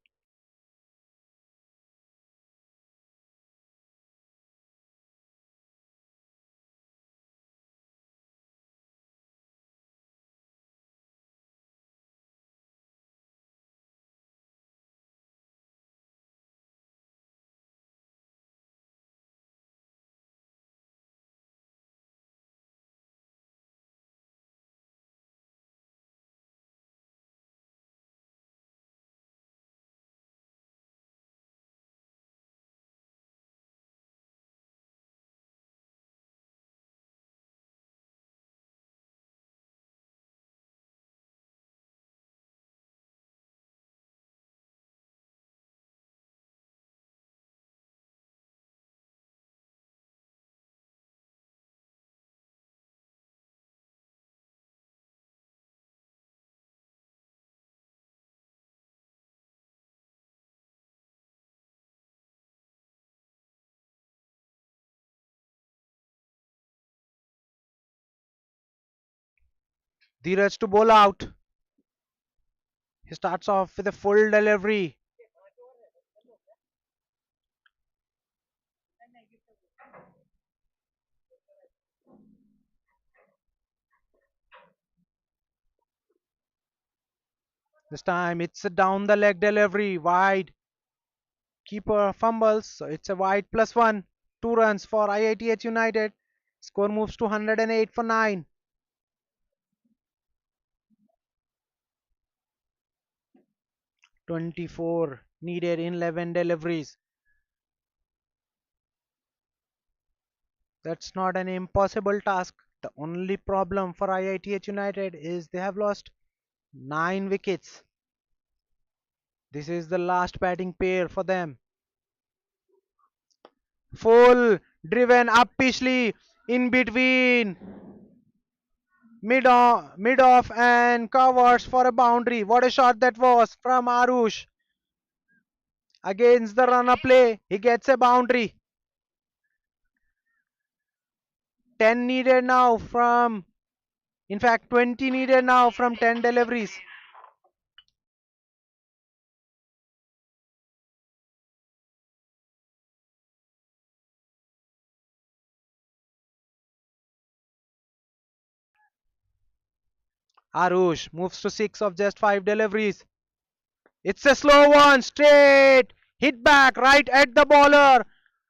Dheeraj to bowl out. He starts off with a full delivery. This time it's a down the leg delivery. Wide. Keeper fumbles. So it's a wide +1. 2 runs for IITH United. Score moves to 108 for 9. 24 needed in 11 deliveries. That's not an impossible task. The only problem for IITH United is they have lost 9 wickets. This is the last batting pair for them. Full driven up Pishley in between. Mid off and covers for a boundary. What a shot that was from Arush. Against the runner play, he gets a boundary. 10 needed now from, in fact, 20 needed now from 10 deliveries. Arush moves to 6 of just 5 deliveries. It's a slow one, straight hit back right at the bowler,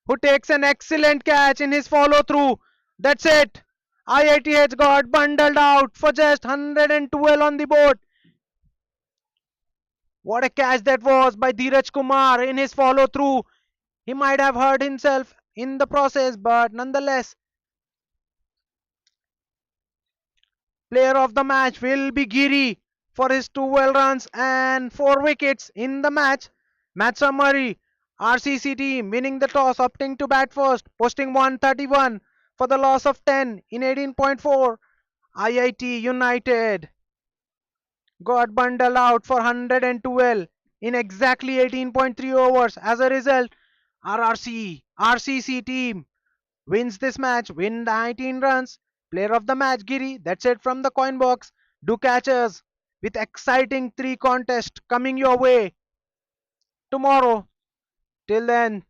who takes an excellent catch in his follow through. That's it. IITH got bundled out for just 112 on the board. What a catch that was by Dheeraj Kumar in his follow through. He might have hurt himself in the process, but nonetheless, player of the match will be Giri for his 12 runs and 4 wickets in the match. Match summary: RCC team winning the toss, opting to bat first, posting 131 for the loss of 10 in 18.4. IIT United got bundled out for 112 in exactly 18.3 overs. As a result, RCC team wins this match, win 19 runs, Player of the match, Giri. That's it from the coin box. Do catchers with exciting three contest coming your way tomorrow. Till then,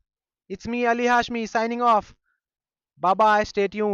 it's me Ali Hashmi signing off. Bye bye. Stay tuned.